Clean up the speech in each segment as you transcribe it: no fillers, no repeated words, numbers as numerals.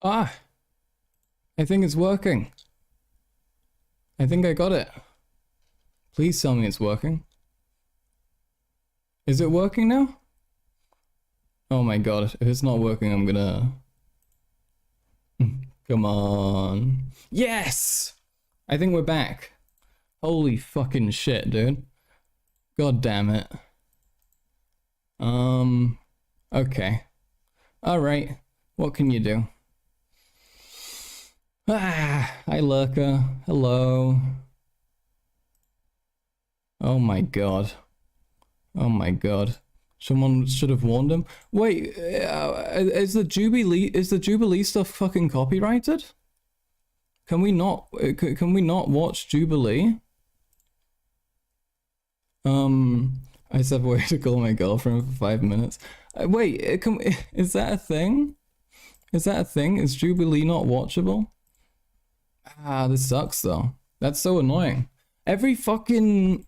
Ah, I think it's working. I think I got it. Please tell me it's working. Is it working now? Oh my god, if it's not working, I'm gonna... Come on. Yes! I think we're back. Holy fucking shit, dude. God damn it. Okay. Alright, what can you do? Ah, hi Lurker. Hello. Oh my god. Oh my god. Someone should have warned him. Wait, is the Jubilee stuff fucking copyrighted? Can we not watch Jubilee? I said wait to call my girlfriend for 5 minutes. Wait, is that a thing? Is that a thing? Is Jubilee not watchable? Ah, this sucks though. That's so annoying. Every fucking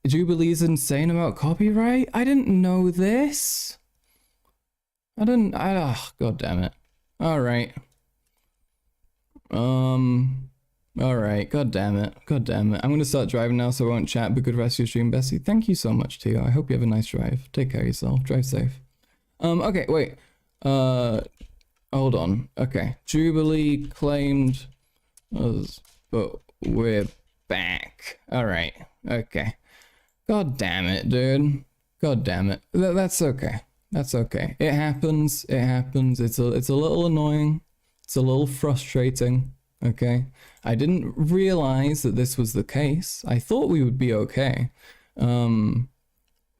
Jubilee's insane about copyright? I didn't know this. God damn it. Alright. Alright, god damn it. God damn it. I'm gonna start driving now so I won't chat, but good rest of your stream, Bessie. Thank you so much, Tio. I hope you have a nice drive. Take care of yourself. Drive safe. Okay, wait. Hold on. Okay. Jubilee claimed us, but we're back. Alright. Okay. God damn it, dude. God damn it. That's okay. That's okay. It happens. It happens. It's a little annoying. It's a little frustrating. Okay. I didn't realize that this was the case. I thought we would be okay.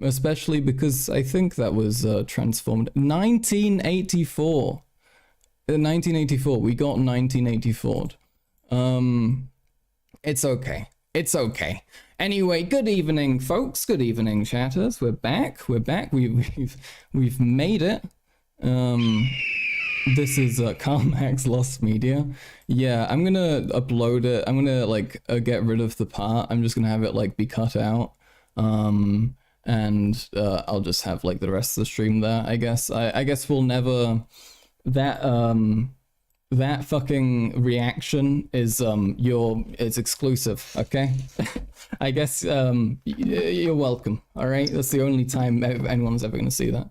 Especially because I think that was transformed. 1984. 1984. We got 1984'd. It's okay. It's okay. Anyway, good evening, folks. Good evening, chatters. We're back. We're back. We've made it. This is Carmax Lost Media. Yeah, I'm gonna upload it. I'm gonna like get rid of the part. I'm just gonna have it like be cut out. And I'll just have like the rest of the stream there. I guess. I guess we'll never. That fucking reaction is it's exclusive, okay? I guess you're welcome, all right? That's the only time anyone's ever gonna see that.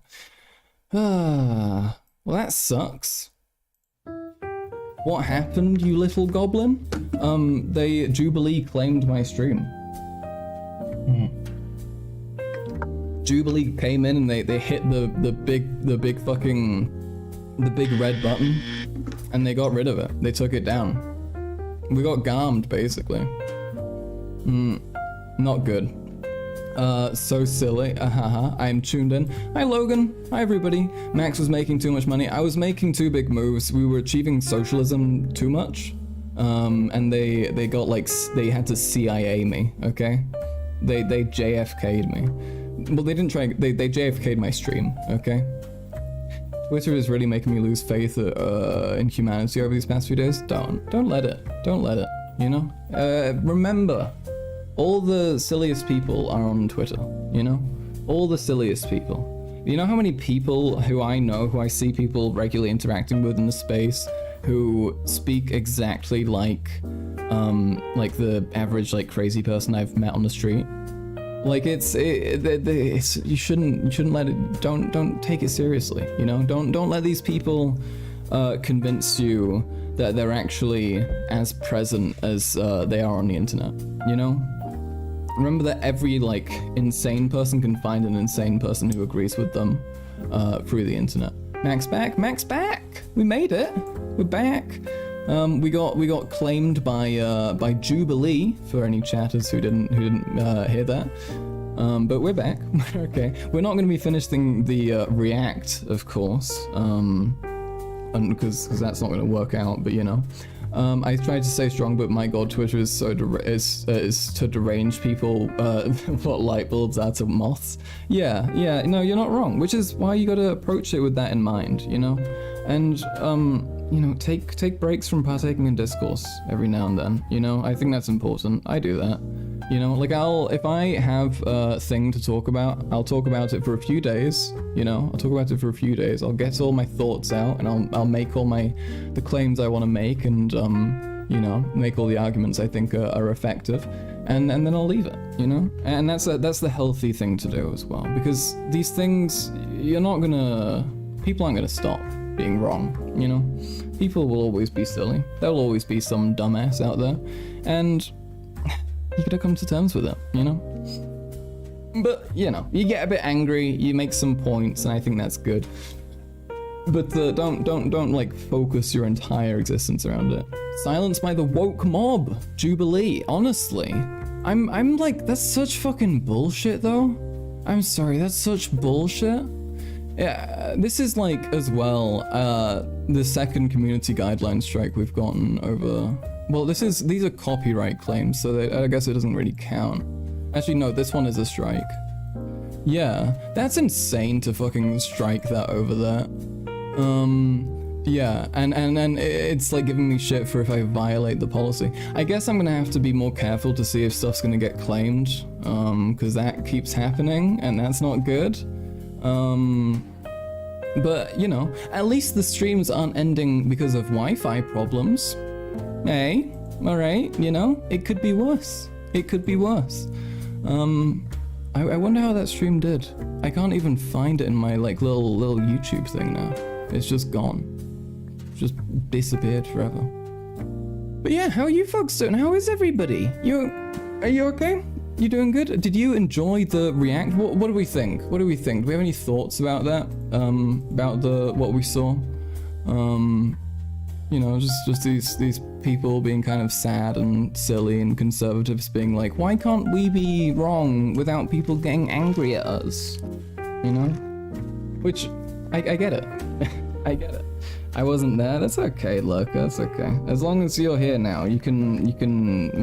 Well, that sucks. What happened, you little goblin? Jubilee claimed my stream. Jubilee came in and they hit the big red button, and they got rid of it. They took it down. We got garmed, basically. Not good. So silly. I'm tuned in. Hi Logan. Hi everybody. Max was making too much money. I was making too big moves. We were achieving socialism too much. And they got like, they had to CIA me, okay? They JFK'd me. Well, they didn't try, they JFK'd my stream, okay? Twitter is really making me lose faith in humanity over these past few days. Don't let it, you know? Remember, all the silliest people are on Twitter, you know? All the silliest people. You know how many people who I see people regularly interacting with in the space who speak exactly like the average like crazy person I've met on the street? Like you shouldn't let it, don't take it seriously, you know? Don't let these people convince you that they're actually as present as they are on the internet, you know? Remember that every like insane person can find an insane person who agrees with them through the internet. Max back, Max back! We made it! We're back! We got claimed by Jubilee, for any chatters who didn't hear that. But we're back. Okay, we're not going to be finishing the React, of course, because that's not going to work out. But you know, I tried to stay strong, but my God, Twitter is so is to derange people. What light bulbs out of moths? Yeah. No, you're not wrong. Which is why you got to approach it with that in mind. You know, and you know, take breaks from partaking in discourse every now and then, you know? I think that's important. I do that. You know, like if I have a thing to talk about, I'll talk about it for a few days. You know, I'll talk about it for a few days. I'll get all my thoughts out, and I'll make all the claims I want to make, and you know, make all the arguments I think are effective, and then I'll leave it. You know, and that's the healthy thing to do as well, because these things, people aren't gonna stop being wrong. You know, people will always be silly. There'll always be some dumbass out there, and you gotta come to terms with it, you know? But, you know, you get a bit angry, you make some points, and I think that's good. But don't like focus your entire existence around it. Silenced by the woke mob, Jubilee, honestly. I'm like, that's such fucking bullshit though. I'm sorry, that's such bullshit. Yeah, this is like, as well, the second community guideline strike we've gotten over. Well, these are copyright claims, so I guess it doesn't really count. Actually, no, this one is a strike. Yeah, that's insane to fucking strike that over there. Yeah, and it's like giving me shit for if I violate the policy. I guess I'm gonna have to be more careful to see if stuff's gonna get claimed, because that keeps happening, and that's not good. But, you know, at least the streams aren't ending because of Wi-Fi problems. Hey, alright, you know, it could be worse. It could be worse. I wonder how that stream did. I can't even find it in my, like, little YouTube thing now. It's just gone. Just disappeared forever. But yeah, how are you folks doing? How is everybody? Are you okay? You doing good? Did you enjoy the react? What do we think? What do we think? Do we have any thoughts about that? About what we saw? You know, just these people being kind of sad and silly, and conservatives being like, why can't we be wrong without people getting angry at us? You know? Which, I get it. I get it. I wasn't there. That's okay, look, that's okay. As long as you're here now, you can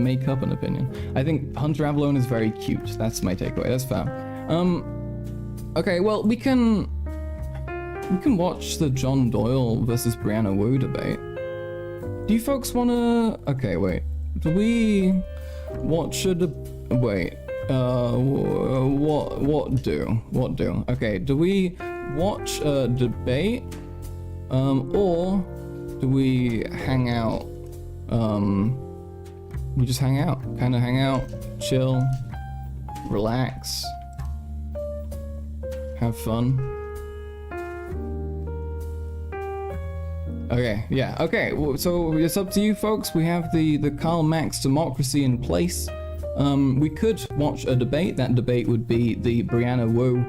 make up an opinion. I think Hunter Avalone is very cute. That's my takeaway. That's fair. Okay, well, we can watch the John Doyle versus Brianna Wu debate. Do you folks wanna? Okay, wait. Do we watch wait? What do? Okay, do we watch a debate? Or do we hang out? We just hang out, kind of hang out, chill, relax, have fun. Okay, yeah, okay, so it's up to you folks. We have the Karl Marx democracy in place. We could watch a debate. That debate would be the Brianna Wu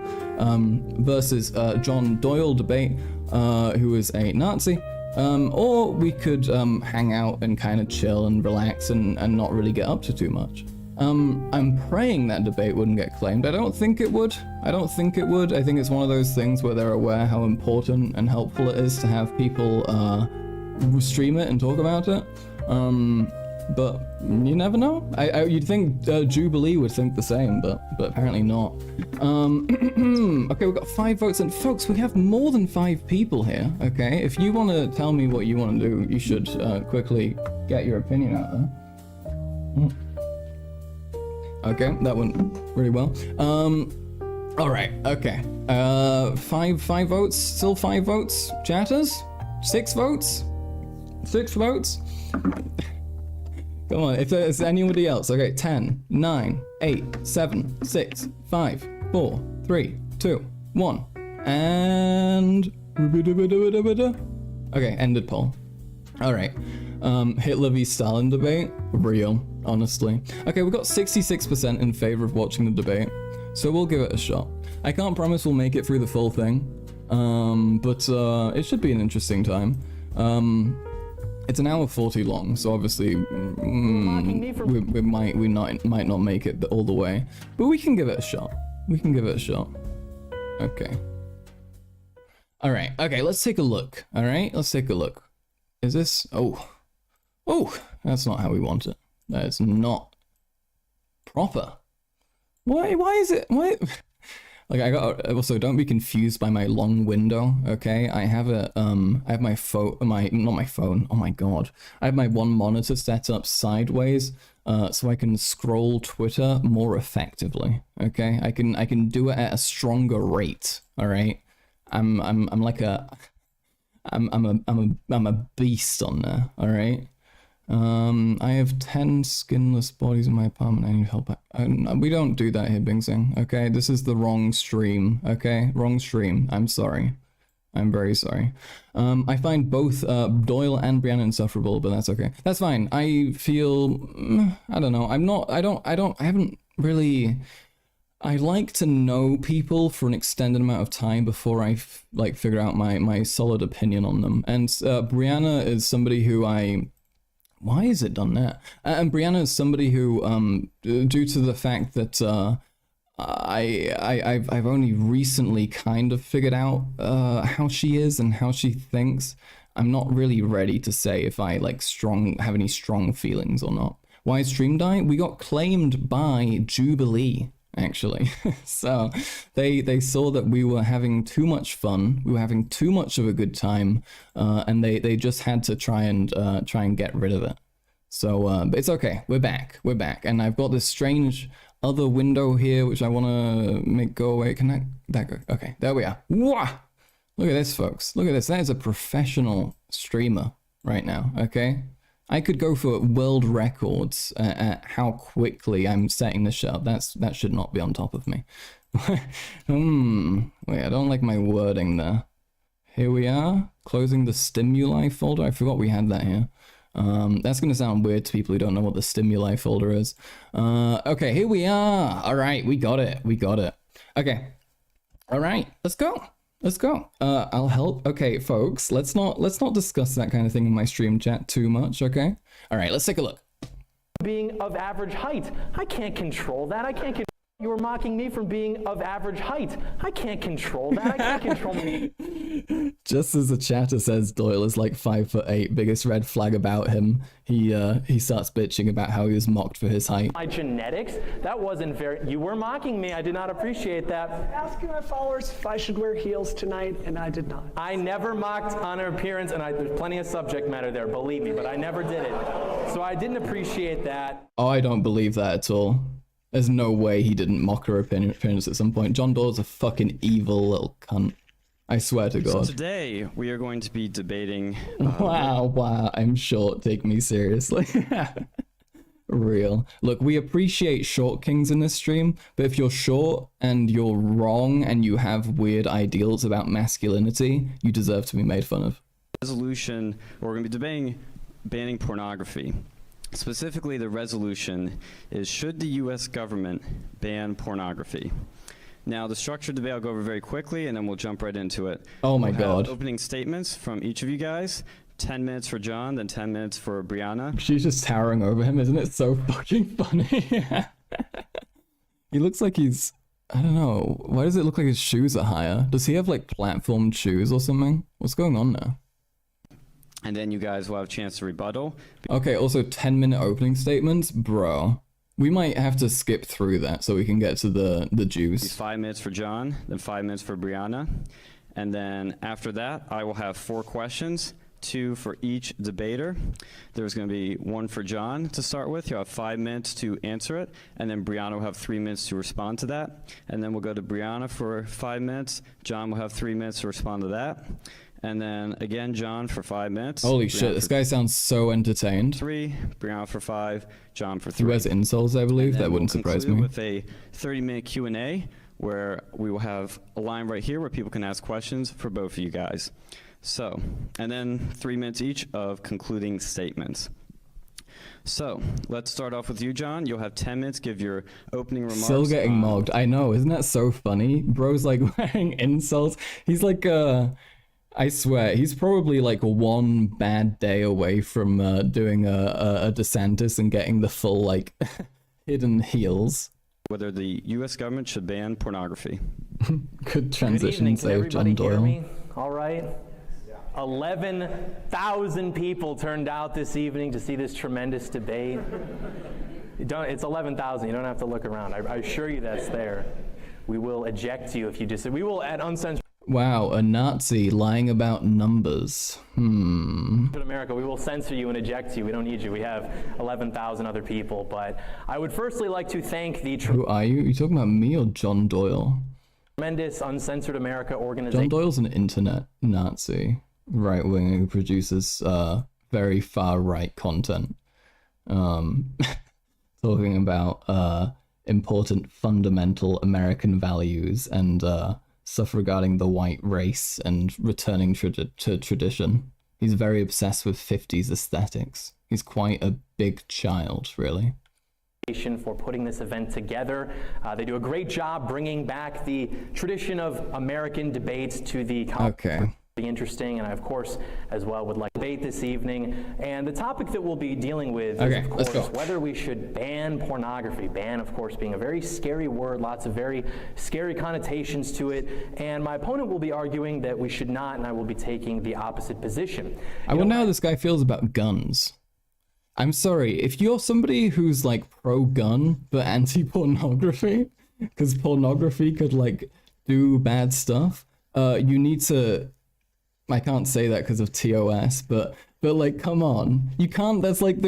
versus John Doyle debate, who is a Nazi. Or we could hang out and kind of chill and relax and not really get up to too much. I'm praying that debate wouldn't get claimed. I don't think it would. I think it's one of those things where they're aware how important and helpful it is to have people stream it and talk about it. But you never know. You'd think Jubilee would think the same, but apparently not. Okay, we've got 5 votes, and folks, we have more than 5 people here. Okay, if you want to tell me what you want to do, you should quickly get your opinion out there. Okay, that went really well. All right. Okay. 5 votes. Still 5 votes. Chatters. 6 votes. 6 votes. Come on, if there's anybody else. Okay, 10, 9, 8, 7, 6, 5, 4, 3, 2, 1. And... Okay, ended poll. Alright. Hitler v Stalin debate? Real, honestly. Okay, we've got 66% in favor of watching the debate, so we'll give it a shot. I can't promise we'll make it through the full thing, but it should be an interesting time. It's an hour 40 long, so obviously we might not make it all the way, but we can give it a shot. Okay. All right. Okay. Let's take a look. All right. Let's take a look. Is this? Oh, that's not how we want it. That is not proper. Why is it? Why? Like also don't be confused by my long window, okay? I have my not my phone. Oh my god. I have my one monitor set up sideways so I can scroll Twitter more effectively, okay? I can do it at a stronger rate, all right? I'm a beast on there, all right? I have 10 skinless bodies in my apartment. I need help. We don't do that here, Bing Sing. Okay, this is the wrong stream. Okay, wrong stream. I'm sorry. I'm very sorry. I find both Doyle and Brianna insufferable, but that's okay. That's fine. I feel I don't know. I haven't really. I like to know people for an extended amount of time before I figure out my solid opinion on them. And Brianna is somebody who why is it done that? And Brianna is somebody who, due to the fact that I've only recently kind of figured out how she is and how she thinks, I'm not really ready to say if I have any strong feelings or not. Why Stream Die? We got claimed by Jubilee, actually. So they saw that we were having too much fun, we were having too much of a good time, and they just had to try and get rid of it. So but it's okay, we're back, and I've got this strange other window here which I want to make go away. Can that go? Okay, there we are. Wah! Look at this, folks, look at this. That is a professional streamer right now. Okay, I could go for world records at how quickly I'm setting this shit up. That should not be on top of me. Wait, I don't like my wording there. Here we are, closing the stimuli folder. I forgot we had that here. That's gonna sound weird to people who don't know what the stimuli folder is. Okay, here we are. All right, we got it. Okay, all right, let's go. I'll help. Okay, folks, let's not discuss that kind of thing in my stream chat too much, okay? All right, let's take a look. Being of average height. I can't control that. You were mocking me from being of average height. I can't control that. I can't control me. Just as the chatter says Doyle is like 5'8", biggest red flag about him, he starts bitching about how he was mocked for his height. My genetics? That wasn't very... You were mocking me. I did not appreciate that. Asking my followers if I should wear heels tonight, and I did not. I never mocked on her appearance, and there's plenty of subject matter there, believe me, but I never did it. So I didn't appreciate that. Oh, I don't believe that at all. There's no way he didn't mock her appearance at some point. John Doyle's a fucking evil little cunt. I swear to God. So today, we are going to be debating... Wow, I'm short. Take me seriously. Real. Look, we appreciate short kings in this stream, but if you're short and you're wrong and you have weird ideals about masculinity, you deserve to be made fun of. Resolution, we're going to be debating banning pornography. Specifically, the resolution is, should the U.S. government ban pornography? Now, the structured debate I'll go over very quickly, and then we'll jump right into it. Oh my God. Opening statements from each of you guys. 10 minutes for John, then 10 minutes for Brianna. She's just towering over him, isn't it so fucking funny? He looks like he's... I don't know. Why does it look like his shoes are higher? Does he have like platformed shoes or something? What's going on there? And then you guys will have a chance to rebuttal. Okay, also 10-minute opening statements? Bro. We might have to skip through that so we can get to the juice. 5 minutes for John, then 5 minutes for Brianna. And then after that, I will have 4 questions, 2 for each debater. There's going to be 1 for John to start with. You'll have 5 minutes to answer it. And then Brianna will have 3 minutes to respond to that. And then we'll go to Brianna for 5 minutes. John will have 3 minutes to respond to that. And then again, John for 5 minutes. Holy Brianna shit, this guy sounds so entertained. 3, Brianna for 5, John for 3. He wears insoles, I believe. That wouldn't surprise me. With a 30-minute Q&A where we will have a line right here where people can ask questions for both of you guys. So, and then 3 minutes each of concluding statements. So, let's start off with you, John. You'll have 10 minutes, give your opening remarks. Still getting mocked. I know, isn't that so funny? Bro's like wearing insoles. He's like, I swear, he's probably like one bad day away from doing a DeSantis and getting the full like hidden heels. Whether the U.S. government should ban pornography. Good transition, save John Doyle. Me? All right. 11,000 people turned out this evening to see this tremendous debate. It's 11,000. You don't have to look around. I assure you that's there. We will eject you if you disagree. We will, at Uncensored Wow, a Nazi lying about numbers. America, we will censor you and eject you. We don't need you. We have 11,000 other people. But I would firstly like to thank the Who are you? You talking about me or John Doyle? tremendous Uncensored America John organization. Doyle's an internet Nazi, right winger who produces very far right content. Talking about important fundamental American values and stuff regarding the white race and returning to tradition. He's very obsessed with 50s aesthetics. He's quite a big child, really. For putting this event together. They do a great job bringing back the tradition of American debates to the Okay. Be interesting, and I of course as well would like to debate this evening. And the topic that we'll be dealing with is of let's course go. whether we should ban pornography. Ban of course being a very scary word, lots of very scary connotations to it, and my opponent will be arguing that we should not, and I will be taking the opposite position. I wonder how this guy feels about guns. I'm sorry, if you're somebody who's like pro-gun but anti-pornography, because pornography could like do bad stuff, you need to. I can't say that because of TOS, but like, come on, you can't. That's like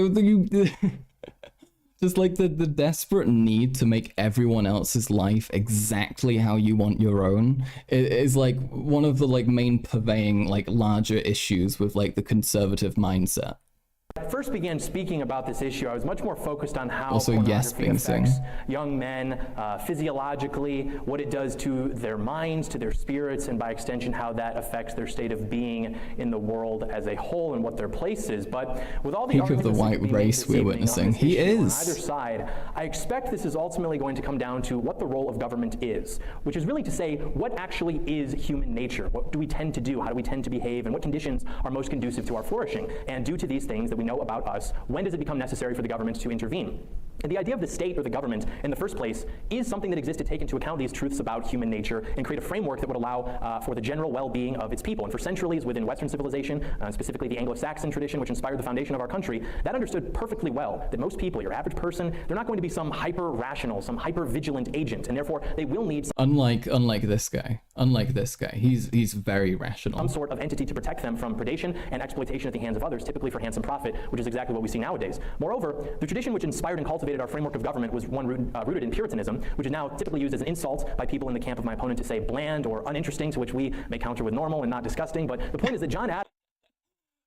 just like the desperate need to make everyone else's life exactly how you want your own is like one of the like main purveying like larger issues with like the conservative mindset. When I first began speaking about this issue, I was much more focused on how Also, yes, pornography Bing affects Sing. young men physiologically, what it does to their minds, to their spirits, and by extension, how that affects their state of being in the world as a whole and what their place is. But with all the Peak of the arguments that white we made race this we're evening on witnessing. this He issue is. on either side, I expect this is ultimately going to come down to what the role of government is, which is really to say what actually is human nature. What do we tend to do? How do we tend to behave? And what conditions are most conducive to our flourishing? And due to these things that we know about us, when does it become necessary for the government to intervene? And the idea of the state or the government in the first place is something that exists to take into account these truths about human nature and create a framework that would allow for the general well-being of its people. And for centuries within Western civilization, specifically the Anglo-Saxon tradition, which inspired the foundation of our country, that understood perfectly well that most people, your average person, they're not going to be some hyper-rational, some hyper-vigilant agent, and therefore they will need Unlike this guy. Unlike this guy. He's very rational. some sort of entity to protect them from predation and exploitation at the hands of others, typically for handsome profit, which is exactly what we see nowadays. Moreover, the tradition which inspired and cultivated our framework of government was one rooted in Puritanism, which is now typically used as an insult by people in the camp of my opponent to say bland or uninteresting, to which we may counter with normal and not disgusting. But the point is that John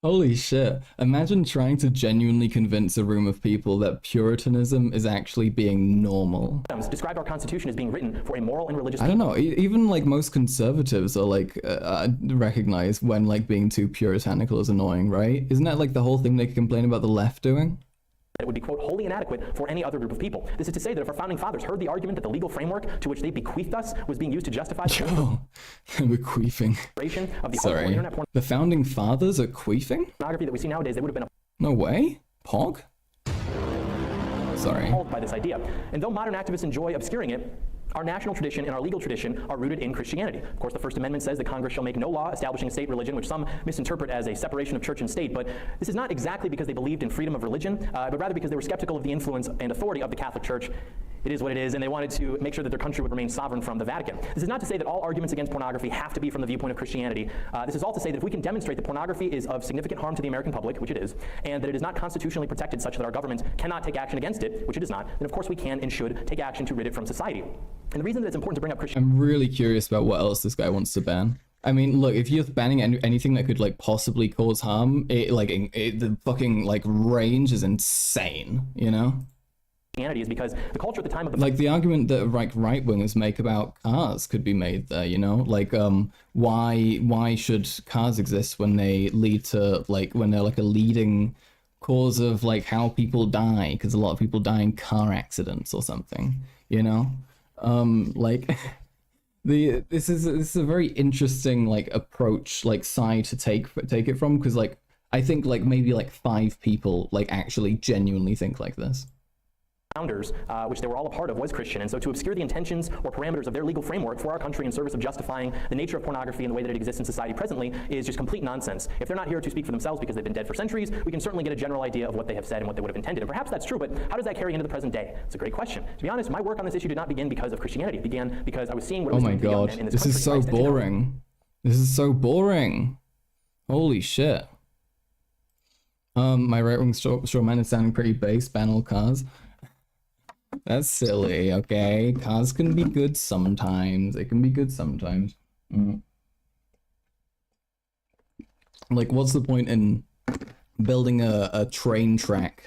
Holy shit. Imagine trying to genuinely convince a room of people that Puritanism is actually being normal. Adams described our Constitution as being written for a moral and religious I don't know, even like most conservatives are like recognize when like being too puritanical is annoying, right? Isn't that like the whole thing they complain about the left doing? It would be, quote, wholly inadequate for any other group of people. This is to say that if our founding fathers heard the argument that the legal framework to which they bequeathed us was being used to justify the Oh, we're queefing. creation of the Sorry. internet The founding fathers are queefing? pornography that we see nowadays, they would have been No way? Pog? Sorry. appalled by this idea. And though modern activists enjoy obscuring it, our national tradition and our legal tradition are rooted in Christianity. Of course, the First Amendment says that Congress shall make no law establishing a state religion, which some misinterpret as a separation of church and state, but this is not exactly because they believed in freedom of religion, but rather because they were skeptical of the influence and authority of the Catholic Church. It is what it is, and they wanted to make sure that their country would remain sovereign from the Vatican. This is not to say that all arguments against pornography have to be from the viewpoint of Christianity. This is all to say that if we can demonstrate that pornography is of significant harm to the American public, which it is, and that it is not constitutionally protected such that our government cannot take action against it, which it is not, then of course we can and should take action to rid it from society. And the reason that it's important to bring up Christianity I'm really curious about what else this guy wants to ban. I mean, look, if you're banning anything that could like possibly cause harm, the fucking like range is insane, you know? is because the culture at the time of the Like the argument that like right wingers make about cars could be made there, you know? Like why should cars exist when they lead to like when they're like a leading cause of like how people die, because a lot of people die in car accidents or something, you know? Like this is a very interesting like approach, like side to take it from, because like I think like maybe like 5 people like actually genuinely think like this. founders, which they were all a part of, was Christian. And so to obscure the intentions or parameters of their legal framework for our country in service of justifying the nature of pornography and the way that it exists in society presently is just complete nonsense. If they're not here to speak for themselves because they've been dead for centuries, we can certainly get a general idea of what they have said and what they would have intended. And perhaps that's true, but how does that carry into the present day? It's a great question. To be honest, my work on this issue did not begin because of Christianity. It began because I was seeing what it was doing to young men in this country. This is so boring. This is so boring. Holy shit. My right wing straw man is sounding pretty base. Ban all cars. That's silly, okay? Cars can be good sometimes. They can be good sometimes. Like, what's the point in building a train track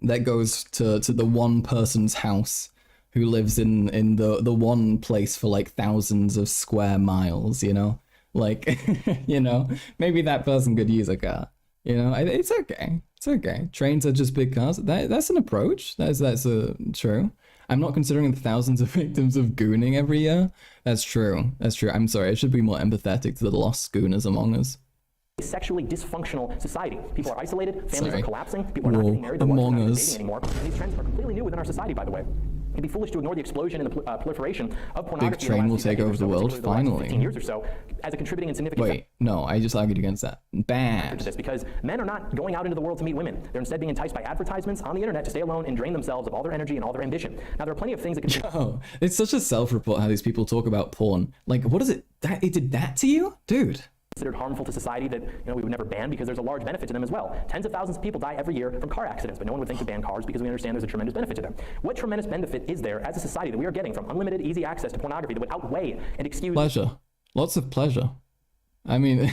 that goes to the one person's house who lives in the one place for like thousands of square miles, you know? Like, you know, maybe that person could use a car. You know, it's okay. It's okay. Trains are just big cars. That's an approach. That's true. I'm not considering the thousands of victims of gooning every year. That's true. That's true. I'm sorry. I should be more empathetic to the lost schooners among us. A sexually dysfunctional society. People are isolated. Families are collapsing. People are not getting married. They're not dating anymore. And these trends are completely new within our society, by the way. It'd be foolish to ignore the explosion and the proliferation of pornography. Big train will take over the world, finally. 15 years or so, as a contributing and significant. Wait, no, I just argued against that. Bad. This because men are not going out into the world to meet women. They're instead being enticed by advertisements on the internet to stay alone and drain themselves of all their energy and all their ambition. Now, there are plenty of things that can. Oh, it's such a self-report how these people talk about porn. Like, what is it? It did that to you, dude? Considered harmful to society that we would never ban because there's a large benefit to them as well. Tens of thousands of people die every year from car accidents, but no one would think to ban cars because we understand there's a tremendous benefit to them. What tremendous benefit is there as a society that we are getting from unlimited, easy access to pornography that would outweigh and excuse pleasure? Lots of pleasure. I mean,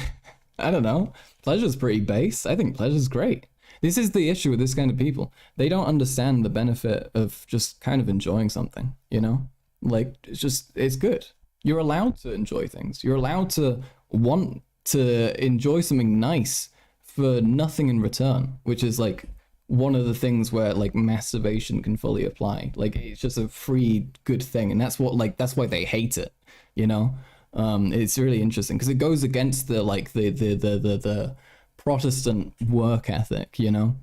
I don't know. Pleasure's pretty base. I think pleasure's great. This is the issue with this kind of people. They don't understand the benefit of just kind of enjoying something, you know? Like, it's good. You're allowed to enjoy things. You're allowed to want to enjoy something nice for nothing in return, which is like one of the things where like masturbation can fully apply. Like, it's just a free good thing, and that's why they hate it, you know? It's really interesting because it goes against the Protestant work ethic, you know?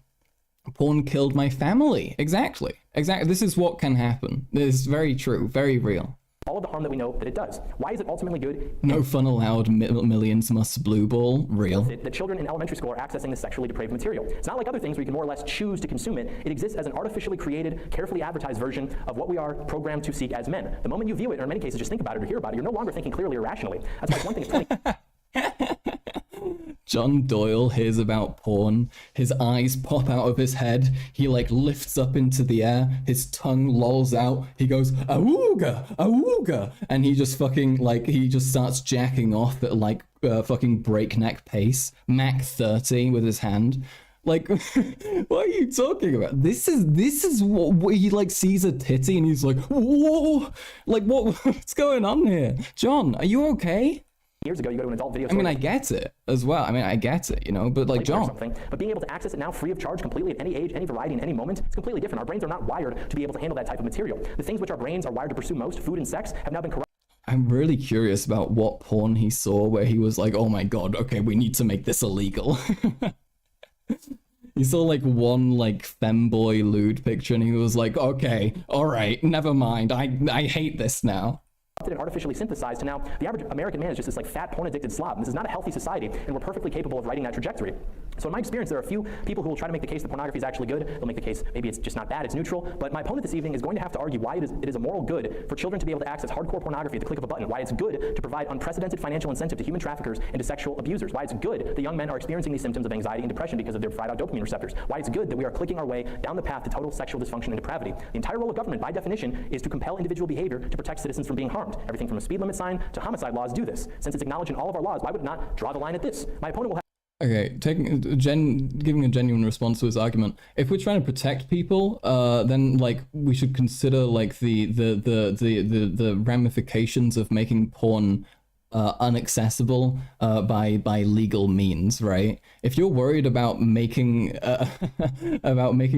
Porn killed my family. Exactly. This is what can happen. This is very true, very real. All of the harm that we know that it does. Why is it ultimately good? No fun allowed, millions must blue ball. Real. The children in elementary school are accessing this sexually depraved material. It's not like other things where you can more or less choose to consume it. It exists as an artificially created, carefully advertised version of what we are programmed to seek as men. The moment you view it, or in many cases just think about it or hear about it, you're no longer thinking clearly or rationally. That's why it's one thing it's John Doyle hears about porn, his eyes pop out of his head, he like lifts up into the air, his tongue lolls out, he goes, awooga, awooga, and he just fucking, like, he just starts jacking off at like fucking breakneck pace, Mach 30 with his hand. Like, what are you talking about? This is what he like sees a titty and he's like, whoa, like what's going on here? John, are you okay? Years ago, you go to an adult video store. I mean, I get it as well. I mean, I get it, you know, but like, John. But being able to access it now free of charge completely at any age, any variety, in any moment, it's completely different. Our brains are not wired to be able to handle that type of material. The things which our brains are wired to pursue most, food and sex, have now been corrupted. I'm really curious about what porn he saw where he was like, oh my god, okay, we need to make this illegal. He saw like one like femboy lewd picture and he was like, okay, all right, never mind. I hate this now. And artificially synthesized to now the average American man is just this like fat porn addicted slob. And this is not a healthy society, and we're perfectly capable of writing that trajectory. So in my experience, there are a few people who will try to make the case that pornography is actually good. They'll make the case maybe it's just not bad, it's neutral. But my opponent this evening is going to have to argue why it is a moral good for children to be able to access hardcore pornography at the click of a button, why it's good to provide unprecedented financial incentive to human traffickers and to sexual abusers, why it's good that young men are experiencing these symptoms of anxiety and depression because of their fried out dopamine receptors, why it's good that we are clicking our way down the path to total sexual dysfunction and depravity. The entire role of government, by definition, is to compel individual behavior to protect citizens from being harmed. Everything from a speed limit sign to homicide laws do this. Since it's acknowledged in all of our laws, why would it not draw the line at this? My opponent will have. Okay, giving a genuine response to his argument. If we're trying to protect people, then like we should consider like the ramifications of making porn unaccessible by legal means, right? If you're worried about making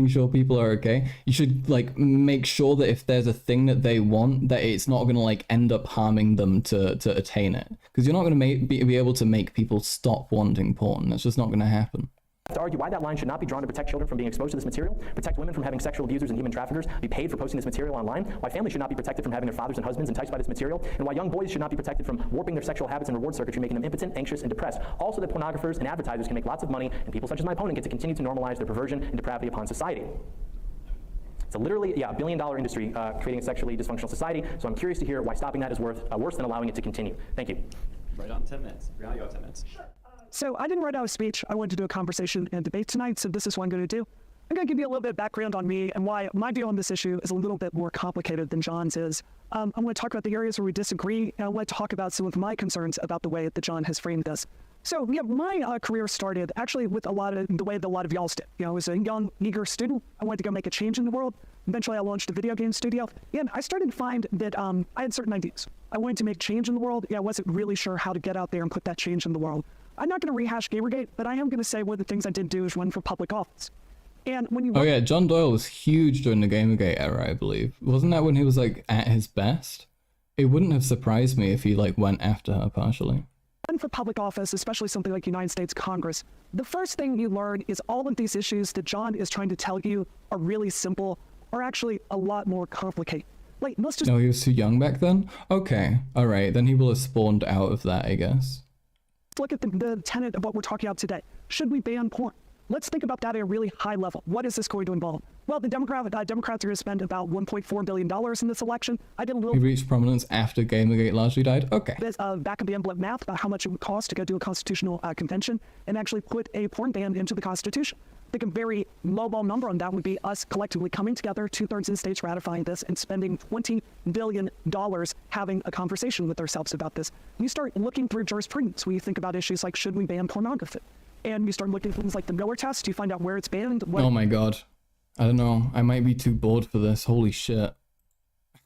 sure people are okay, you should like make sure that if there's a thing that they want, that it's not gonna like end up harming them to attain it, because you're not gonna be able to make people stop wanting porn. That's just not gonna happen. have to argue why that line should not be drawn to protect children from being exposed to this material, protect women from having sexual abusers and human traffickers be paid for posting this material online, why families should not be protected from having their fathers and husbands enticed by this material, and why young boys should not be protected from warping their sexual habits and reward circuitry, making them impotent, anxious, and depressed. Also that pornographers and advertisers can make lots of money, and people such as my opponent get to continue to normalize their perversion and depravity upon society. It's a literally, a billion-dollar industry creating a sexually dysfunctional society, so I'm curious to hear why stopping that is worse than allowing it to continue. Thank you. Right on 10 minutes. Brianna, you have 10 minutes. So I didn't write out a speech. I wanted to do a conversation and debate tonight, so this is what I'm going to do. I'm going to give you a little bit of background on me and why my view on this issue is a little bit more complicated than John's is. I'm going to talk about the areas where we disagree, and I want to talk about some of my concerns about the way that John has framed this. So yeah, my career started actually with a lot of the way that a lot of y'all's did. You know, I was a young, eager student. I wanted to go make a change in the world. Eventually, I launched a video game studio, and I started to find that I had certain ideas. I wanted to make change in the world. Yeah, I wasn't really sure how to get out there and put that change in the world. I'm not going to rehash Gamergate, but I am going to say one of the things I did do is run for public office. And when you Oh yeah, John Doyle was huge during the Gamergate era, I believe. Wasn't that when he was like at his best? It wouldn't have surprised me if he like went after her partially. run for public office, especially something like United States Congress, the first thing you learn is all of these issues that John is trying to tell you are really simple, are actually a lot more complicated. Like, let's just No, he was too young back then? Okay, alright, then he will have spawned out of that, I guess. look at the tenet of what we're talking about today. Should we ban porn? Let's think about that at a really high level. What is this going to involve? Well, the Democrats are going to spend about $1.4 billion in this election. I did a He little reached prominence after Gamergate largely died? Okay. bit of back-of-the-envelope math about how much it would cost to go do a constitutional convention and actually put a porn ban into the Constitution. I think a very lowball number on that would be us collectively coming together, 2/3 of the states ratifying this, and spending $20 billion having a conversation with ourselves about this. You start looking through jurisprudence when you think about issues like, should we ban pornography? And you start looking at things like the Miller test, you find out where it's banned, what Oh my god. I don't know. I might be too bored for this. Holy shit.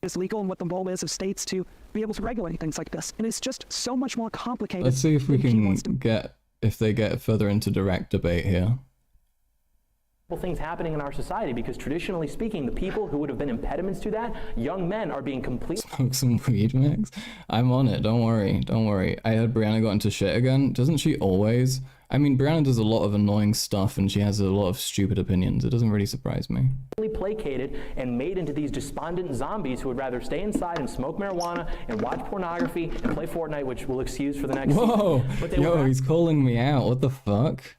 is legal and what the role is of states to be able to regulate things like this. And it's just so much more complicated. Let's see if we than he can wants to- get, if they get further into direct debate here. Things happening in our society, because traditionally speaking, the people who would have been impediments to that, young men, are being completely Smoke some weed, Max. I'm on it. Don't worry. Don't worry. I heard Brianna got into shit again. Doesn't she always? I mean, Brianna does a lot of annoying stuff and she has a lot of stupid opinions. It doesn't really surprise me. placated and made into these despondent zombies who would rather stay inside and smoke marijuana and watch pornography and play Fortnite, which we'll excuse for the next Whoa! season. But they Yo, would he's calling me out. What the fuck?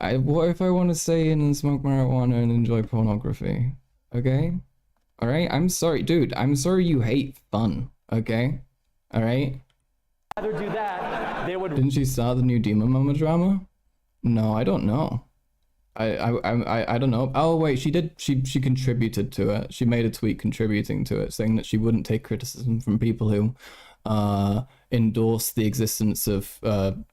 What if I want to stay in and smoke marijuana and enjoy pornography? Okay? Alright? I'm sorry, dude. I'm sorry you hate fun. Okay? Alright? rather do that. They would Didn't she start the new Demon Mama drama? No, I don't know. I don't know. Oh wait, she did. She contributed to it. She made a tweet contributing to it, saying that she wouldn't take criticism from people who endorse the existence of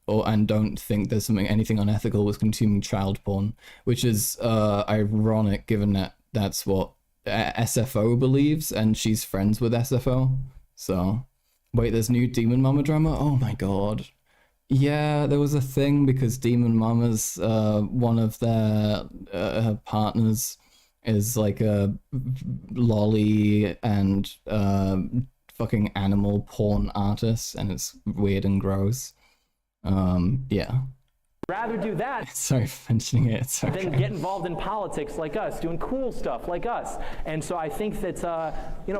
and don't think there's anything unethical with consuming child porn, which is ironic given that that's what SFO believes, and she's friends with SFO. So wait, there's new Demon Mama drama? Oh my god. Yeah, there was a thing because Demon Mama's one of their her partners is like a lolly and fucking animal porn artist, and it's weird and gross. Yeah. rather do that Sorry for mentioning it. It's okay. than get involved in politics like us, doing cool stuff like us. And so I think that,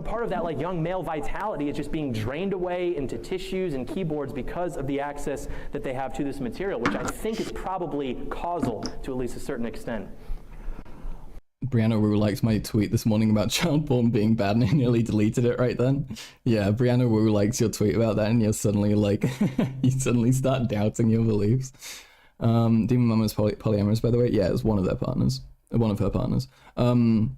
part of that like young male vitality is just being drained away into tissues and keyboards because of the access that they have to this material, which I think is probably causal to at least a certain extent. Brianna Wu liked my tweet this morning about child porn being bad, and I nearly deleted it right then. Yeah, Brianna Wu likes your tweet about that, and you're suddenly like, you suddenly start doubting your beliefs. Demon Mama's polyamorous, by the way. Yeah, it's one of their partners. One of her partners. I don't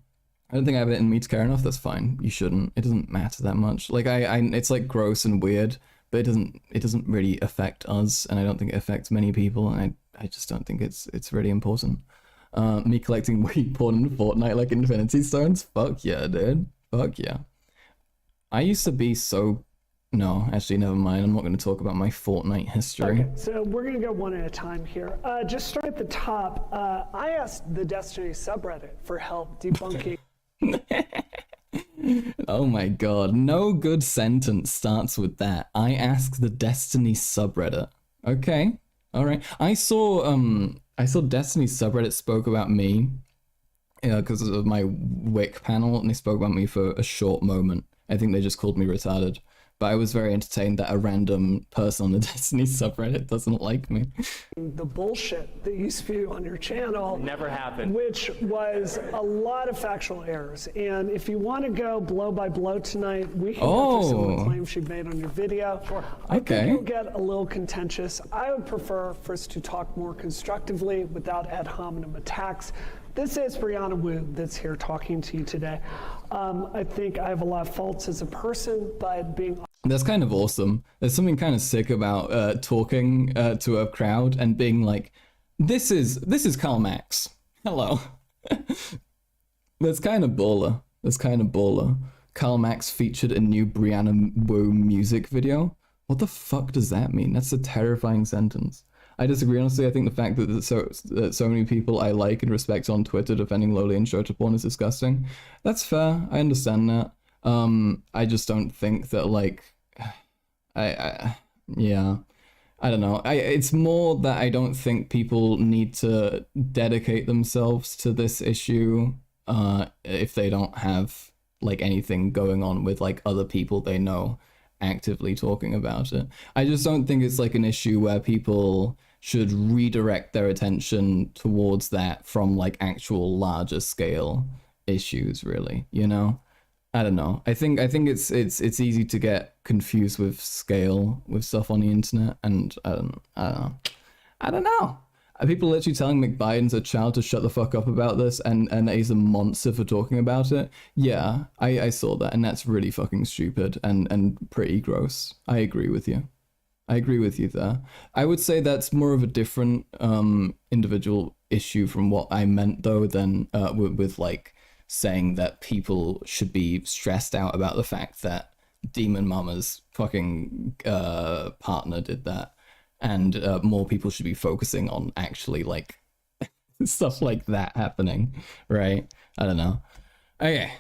think I have it in me to care enough. That's fine. You shouldn't. It doesn't matter that much. Like it's like gross and weird, but it doesn't really affect us, and I don't think it affects many people, and I just don't think it's really important. Me collecting weed porn in Fortnite like Infinity Stones? Fuck yeah, dude. Fuck yeah. I used to be so... No, actually, never mind. I'm not going to talk about my Fortnite history. Okay, so we're going to go one at a time here. Just start at the top. I asked the Destiny subreddit for help debunking. Oh my god. No good sentence starts with that. I ask the Destiny subreddit. Okay. Alright. I saw I saw Destiny's subreddit spoke about me because of my Wick panel, and they spoke about me for a short moment. I think they just called me retarded. But I was very entertained that a random person on the Destiny subreddit doesn't like me. The bullshit that you spew on your channel Never happened. which was a lot of factual errors. And if you want to go blow by blow tonight, we can go through some of the claims you made on your video. Sure. I think it'll get a little contentious. I would prefer for us to talk more constructively without ad hominem attacks. This is Brianna Wu that's here talking to you today. I think I have a lot of faults as a person, but being That's kind of awesome. There's something kind of sick about talking to a crowd and being like, this is Karl Marx. Hello. That's kind of baller. That's kind of baller. Karl Marx featured a new Brianna Wu music video. What the fuck does that mean? That's a terrifying sentence. I disagree, honestly. I think the fact that so many people I like and respect on Twitter defending lowly and shorter porn is disgusting. That's fair. I understand that. I just don't think that, like, yeah, I don't know. It's more that I don't think people need to dedicate themselves to this issue, if they don't have, like, anything going on with, like, other people they know actively talking about it. I just don't think it's, like, an issue where people should redirect their attention towards that from, like, actual larger scale issues, really, you know? I don't know. I think it's easy to get confused with scale with stuff on the internet, and I don't know. Are people literally telling McBiden's a child to shut the fuck up about this, and that he's a monster for talking about it? Yeah, I saw that, and that's really fucking stupid and pretty gross. I agree with you. I agree with you there. I would say that's more of a different individual issue from what I meant, though, than with like saying that people should be stressed out about the fact that Demon Mama's fucking partner did that, and more people should be focusing on actually, like, stuff like that happening, right? I don't know. Okay.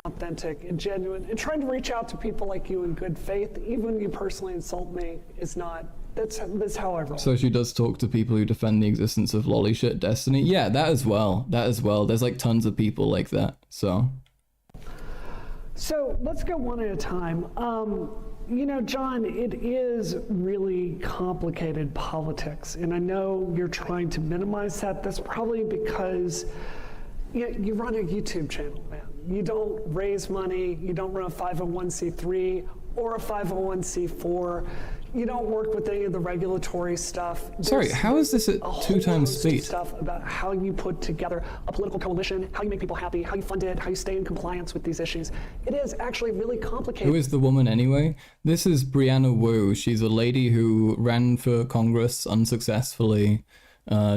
Authentic and genuine, and trying to reach out to people like you in good faith, even when you personally insult me, is not. That's how I roll. So she does talk to people who defend the existence of lolly shit Destiny. Yeah, that as well. That as well. There's like tons of people like that. So let's go one at a time. You know, John, it is really complicated politics, and I know you're trying to minimize that. That's probably because you run a YouTube channel, man. You don't raise money. You don't run a 501c3 or a 501c4. You don't work with any of the regulatory stuff. Sorry, how is this at 2 times speed? Stuff about how you put together a political coalition, how you make people happy, how you fund it, how you stay in compliance with these issues. It is actually really complicated. Who is the woman anyway? This is Brianna Wu. She's a lady who ran for Congress unsuccessfully.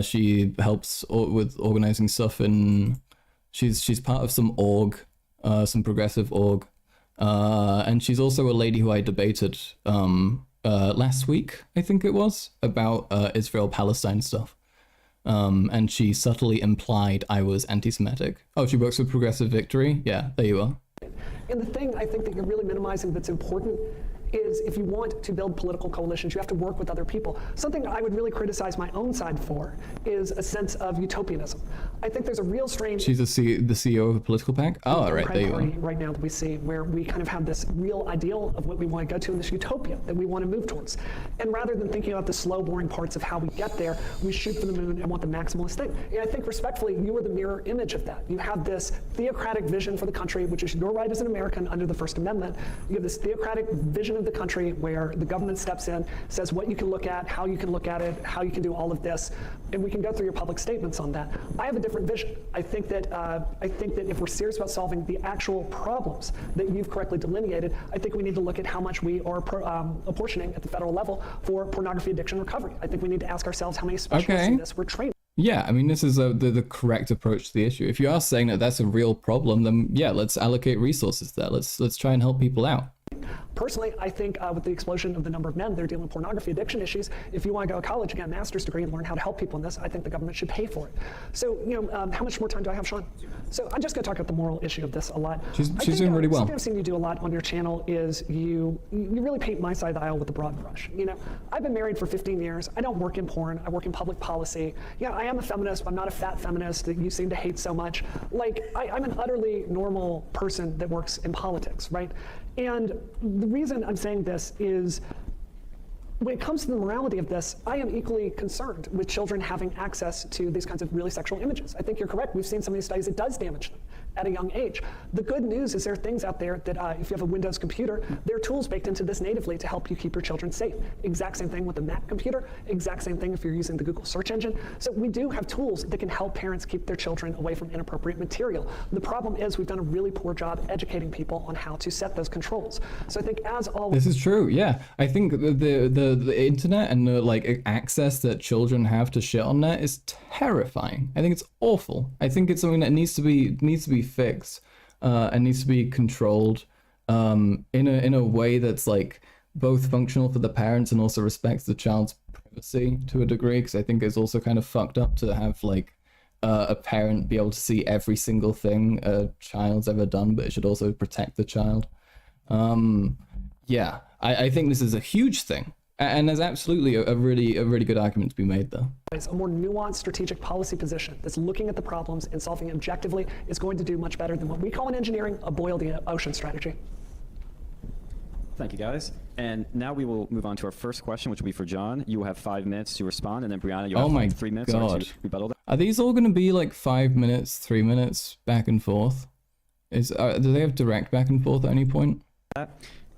She helps with organizing stuff in. She's part of some org, some progressive org, and she's also a lady who I debated last week, I think it was, about Israel-Palestine stuff. And she subtly implied I was anti-Semitic. Oh, she works with Progressive Victory? Yeah, there you are. And the thing I think that you're really minimizing that's important is if you want to build political coalitions, you have to work with other people. Something I would really criticize my own side for is a sense of utopianism. I think there's a real strange... She's the CEO of a political PAC? Oh, right, there you are. Right now that we see where we kind of have this real ideal of what we want to go to in this utopia that we want to move towards. And rather than thinking about the slow, boring parts of how we get there, we shoot for the moon and want the maximalist thing. And I think respectfully, you are the mirror image of that. You have this theocratic vision for the country, which is your right as an American under the First Amendment. You have this theocratic vision of the country where the government steps in, says what you can look at, how you can look at it, how you can do all of this, and we can go through your public statements on that. I have a different vision. I think that if we're serious about solving the actual problems that you've correctly delineated, I think we need to look at how much we are apportioning at the federal level for pornography addiction recovery. I think we need to ask ourselves how many specialists in this we're training. Yeah, I mean, this is the correct approach to the issue. If you are saying that that's a real problem, then yeah, let's allocate resources there. Let's try and help people out. Personally, I think with the explosion of the number of men that are dealing with pornography addiction issues, if you want to go to college and get a master's degree and learn how to help people in this, I think the government should pay for it. So, how much more time do I have, Sean? So I'm just going to talk about the moral issue of this a lot. She's doing really well. Something I've seen you do a lot on your channel is you really paint my side of the aisle with a broad brush. I've been married for 15 years. I don't work in porn. I work in public policy. Yeah, I am a feminist, but I'm not a fat feminist that you seem to hate so much. Like, I'm an utterly normal person that works in politics, right? And the reason I'm saying this is, when it comes to the morality of this, I am equally concerned with children having access to these kinds of really sexual images. I think you're correct. We've seen some of these studies, it does damage them at a young age. The good news is there are things out there that if you have a Windows computer, there are tools baked into this natively to help you keep your children safe. Exact same thing with the Mac computer, exact same thing if you're using the Google search engine. So we do have tools that can help parents keep their children away from inappropriate material. The problem is we've done a really poor job educating people on how to set those controls. So I think as always— This is true, yeah. I think the internet and the access that children have to shit on there is terrifying. I think it's awful. I think it's something that needs to be fixed and needs to be controlled in a way that's like both functional for the parents and also respects the child's privacy to a degree, because I think it's also kind of fucked up to have a parent be able to see every single thing a child's ever done, but it should also protect the child. Yeah, I think this is a huge thing. And there's absolutely a really good argument to be made there. A more nuanced strategic policy position that's looking at the problems and solving objectively is going to do much better than what we call in engineering a boil the ocean strategy. Thank you, guys. And now we will move on to our first question, which will be for John. You will have 5 minutes to respond, and then Brianna, you'll have 3 minutes to rebuttal. Are these all going to be like 5 minutes, 3 minutes back and forth? Do they have direct back and forth at any point?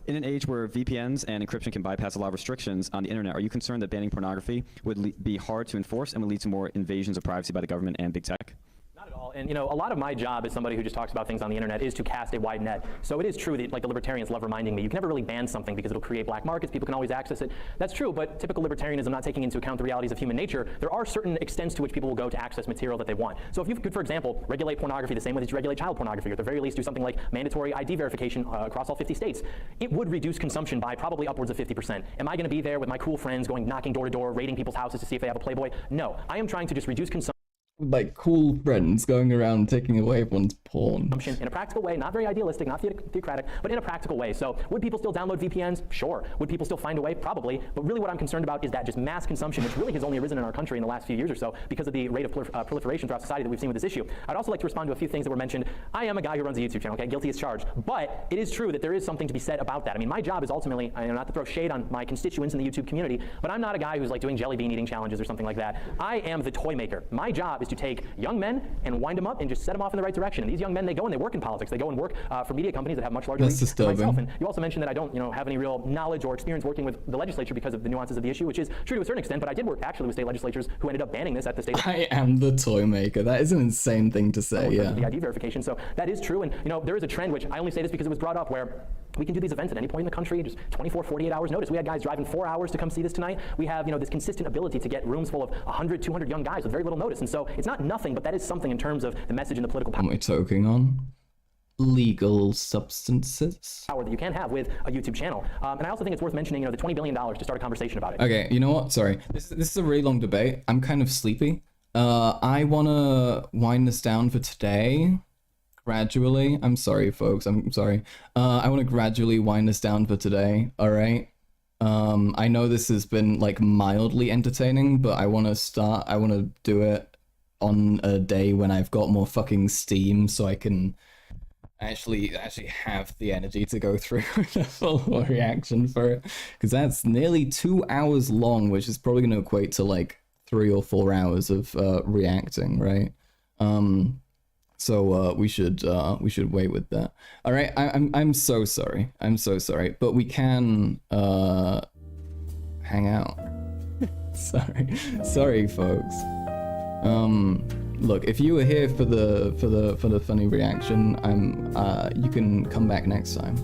In an age where VPNs and encryption can bypass a lot of restrictions on the internet, are you concerned that banning pornography would be hard to enforce and would lead to more invasions of privacy by the government and big tech? Not at all. And a lot of my job as somebody who just talks about things on the internet is to cast a wide net. So it is true that the libertarians love reminding me, you can never really ban something because it'll create black markets, people can always access it. That's true, but typical libertarianism not taking into account the realities of human nature, there are certain extents to which people will go to access material that they want. So if you could, for example, regulate pornography the same way that you regulate child pornography, or at the very least do something like mandatory ID verification across all 50 states, it would reduce consumption by probably upwards of 50%. Am I going to be there with my cool friends going knocking door to door, raiding people's houses to see if they have a Playboy? No. I am trying to just reduce consumption. Like cool friends going around taking away everyone's porn. In a practical way, not very idealistic, not theocratic, but in a practical way. So would people still download VPNs? Sure. Would people still find a way? Probably. But really what I'm concerned about is that just mass consumption, which really has only arisen in our country in the last few years or so because of the rate of proliferation throughout society that we've seen with this issue. I'd also like to respond to a few things that were mentioned. I am a guy who runs a YouTube channel, okay? Guilty as charged. But it is true that there is something to be said about that. I mean, my job is ultimately, not to throw shade on my constituents in the YouTube community, but I'm not a guy who's like doing jelly bean eating challenges or something like that. I am the toy maker. My job is to take young men and wind them up and just set them off in the right direction. And these young men, they go and they work in politics. They go and work for media companies that have much larger reach than myself. And you also mentioned that I don't, have any real knowledge or experience working with the legislature because of the nuances of the issue, which is true to a certain extent. But I did work actually with state legislatures who ended up banning this at the state. I am the toy maker. That is an insane thing to say. Yeah. The ID verification. So that is true. And there is a trend, which I only say this because it was brought up, where we can do these events at any point in the country, just 24, 48 hours notice. We had guys driving 4 hours to come see this tonight. We have, this consistent ability to get rooms full of 100, 200 young guys with very little notice. And so it's not nothing, but that is something in terms of the message and the political power. What am I talking on? Legal substances? Power that you can have with a YouTube channel. And I also think it's worth mentioning, the $20 billion to start a conversation about it. Okay, you know what? Sorry. This is a really long debate. I'm kind of sleepy. I want to wind this down for today. Gradually. I'm sorry, folks. I'm sorry. I want to gradually wind this down for today. All right. I know this has been mildly entertaining, but I want to do it on a day when I've got more fucking steam, so I can actually have the energy to go through the full reaction for it. Because that's nearly 2 hours long, which is probably going to equate to 3 or 4 hours of reacting, right? So we should wait with that. All right, I'm so sorry. I'm so sorry, but we can hang out. sorry, folks. Look, if you were here for the funny reaction, you can come back next time.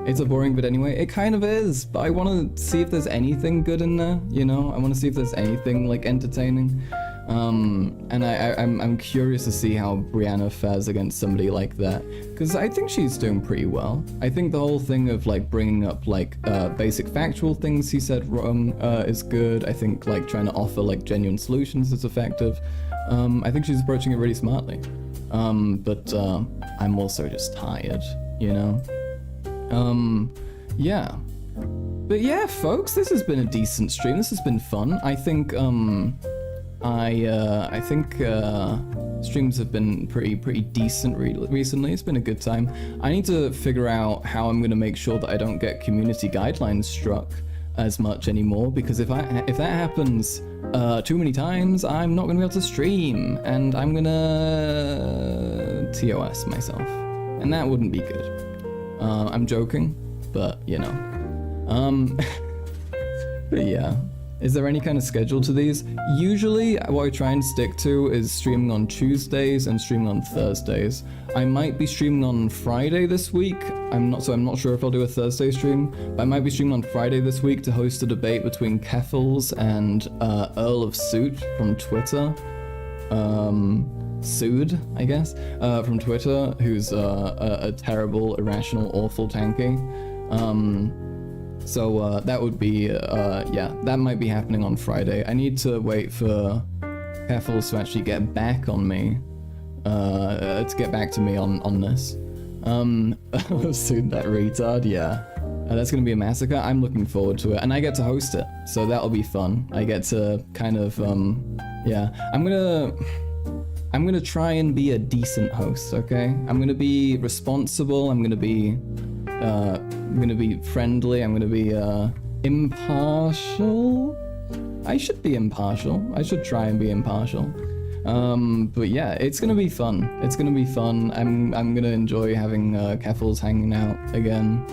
It's a boring vid anyway. It kind of is, but I want to see if there's anything good in there. I want to see if there's anything entertaining. And I'm curious to see how Brianna fares against somebody like that, because I think she's doing pretty well. I think the whole thing of like bringing up like basic factual things he said wrong is good. I think like trying to offer like genuine solutions is effective. I think she's approaching it really smartly. But I'm also just tired, you know? Yeah. But yeah, folks, this has been a decent stream. This has been fun. I think I think streams have been pretty decent recently. It's been a good time. I need to figure out how I'm gonna make sure that I don't get community guidelines struck as much anymore, because if that happens too many times, I'm not gonna be able to stream, and I'm gonna TOS myself, and that wouldn't be good. I'm joking, but you know. But yeah. Is there any kind of schedule to these? Usually, what I try and stick to is streaming on Tuesdays and streaming on Thursdays. I might be streaming on Friday this week. I'm not sure if I'll do a Thursday stream, but I might be streaming on Friday this week to host a debate between Keffels and Earl of Suit from Twitter. Sood, I guess, from Twitter, who's a terrible, irrational, awful tanky. So that would be, yeah, that might be happening on Friday. I need to wait for Keffels to actually get back on me, to get back to me on this. Soon that retard, yeah. That's gonna be a massacre. I'm looking forward to it, and I get to host it, so that'll be fun. I get to kind of, yeah. I'm gonna try and be a decent host, okay? I'm gonna be responsible. I'm gonna be friendly. I'm gonna be impartial. I should be impartial. I should try and be impartial. But yeah, it's gonna be fun. It's gonna be fun. I'm gonna enjoy having Keffels hanging out again.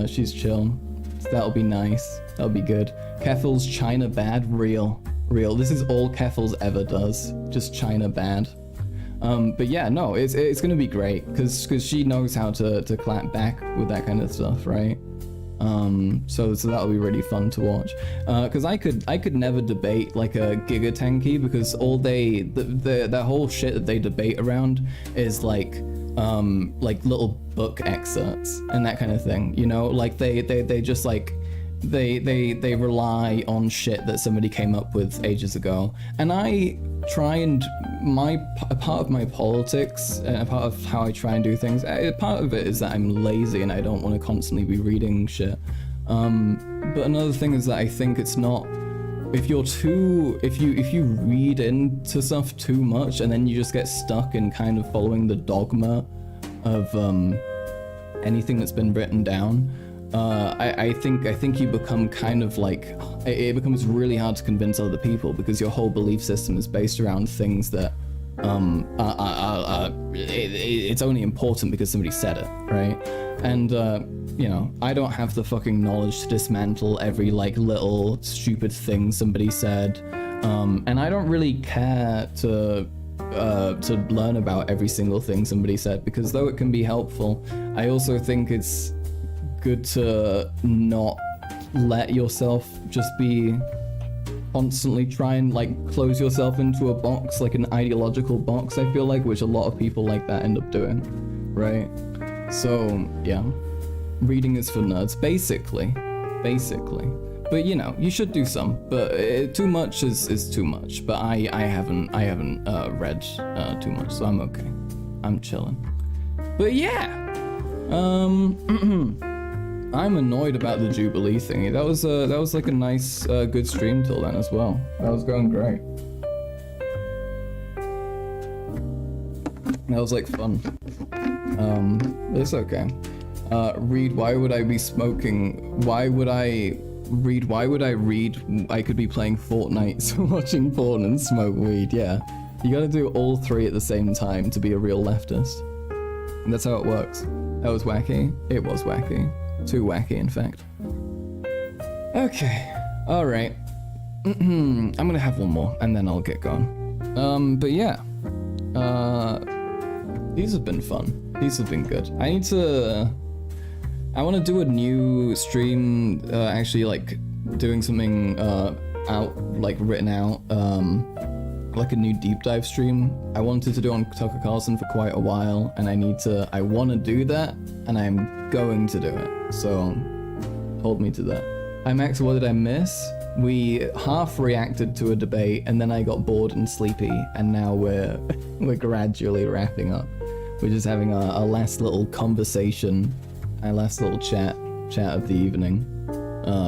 She's chill. So that'll be nice. That'll be good. Keffels, China bad, real. This is all Keffels ever does. Just China bad. But yeah, no, it's gonna be great because she knows how to clap back with that kind of stuff, right? So that'll be really fun to watch. Because I could never debate like a Giga Tanky, because all the whole shit that they debate around is like little book excerpts and that kind of thing, you know? Like they just like they rely on shit that somebody came up with ages ago, and I try and a part of my politics and a part of how I try and do things, part of it is that I'm lazy and I don't want to constantly be reading shit. But another thing is that I think it's not, if you read into stuff too much and then you just get stuck in kind of following the dogma of anything that's been written down, I think you become kind of like, it becomes really hard to convince other people because your whole belief system is based around things that it's only important because somebody said it, right? And you know, I don't have the fucking knowledge to dismantle every like little stupid thing somebody said, and I don't really care to learn about every single thing somebody said, because though it can be helpful, I also think it's good to not let yourself just be constantly try and like close yourself into a box, like an ideological box, I feel like, which a lot of people like that end up doing, right? So yeah, reading is for nerds, basically. But you know, you should do some, but too much is too much. But I haven't read too much, so I'm okay. I'm chilling. But yeah, I'm annoyed about the Jubilee thingy. That was like a nice, good stream till then as well. That was going great. That was like fun. It's okay. Read, why would I be smoking? Why would I read? I could be playing Fortnite, watching porn and smoke weed. Yeah, you gotta do all three at the same time to be a real leftist. And that's how it works. That was wacky. It was wacky. Too wacky, in fact. Okay. Alright. I'm gonna have one more, and then I'll get going. But yeah. These have been fun. These have been good. I want to do a new stream, actually, like, doing something, out, like, written out, like a new deep dive stream. I wanted to do on Tucker Carlson for quite a while, and I want to do that, and I'm going to do it. So hold me to that. Hi Max, what did I miss? We half reacted to a debate, and then I got bored and sleepy, and now we're gradually wrapping up. We're just having our last little conversation, our last little chat of the evening,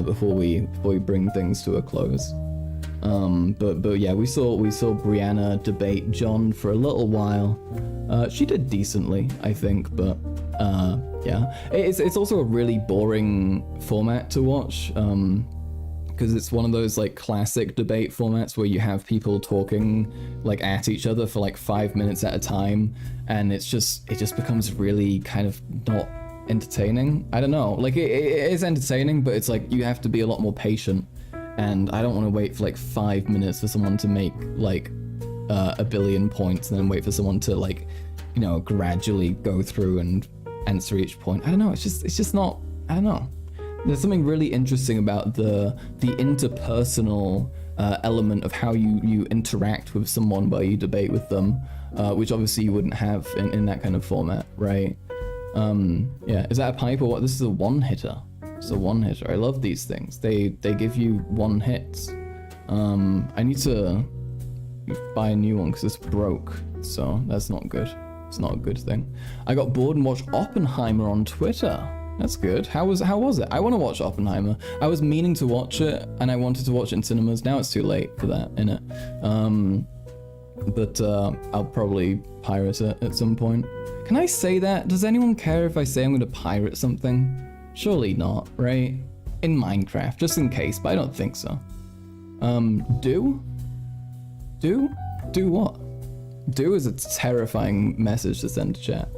before we bring things to a close. But yeah, we saw Brianna debate John for a little while. She did decently, I think, but yeah, it's also a really boring format to watch. Because it's one of those like classic debate formats where you have people talking like at each other for like 5 minutes at a time, and it just becomes really kind of not entertaining. I don't know, like it is entertaining, but it's like you have to be a lot more patient, and I don't want to wait for like 5 minutes for someone to make like a billion points and then wait for someone to like, you know, gradually go through and answer each point. I don't know, it's just not, I don't know. There's something really interesting about the interpersonal element of how you interact with someone while you debate with them, which obviously you wouldn't have in that kind of format, right? Yeah, is that a pipe or what? This is a one-hitter. It's a one-hitter. I love these things. They give you one hits. I need to buy a new one because it's broke, so that's not good. It's not a good thing. I got bored and watched Oppenheimer on Twitter. That's good. How was it? I want to watch Oppenheimer. I was meaning to watch it, and I wanted to watch it in cinemas. Now it's too late for that, innit? But I'll probably pirate it at some point. Can I say that? Does anyone care if I say I'm going to pirate something? Surely not, right? In Minecraft, just in case, but I don't think so. Do? Do? Do what? Do is a terrifying message to send to chat.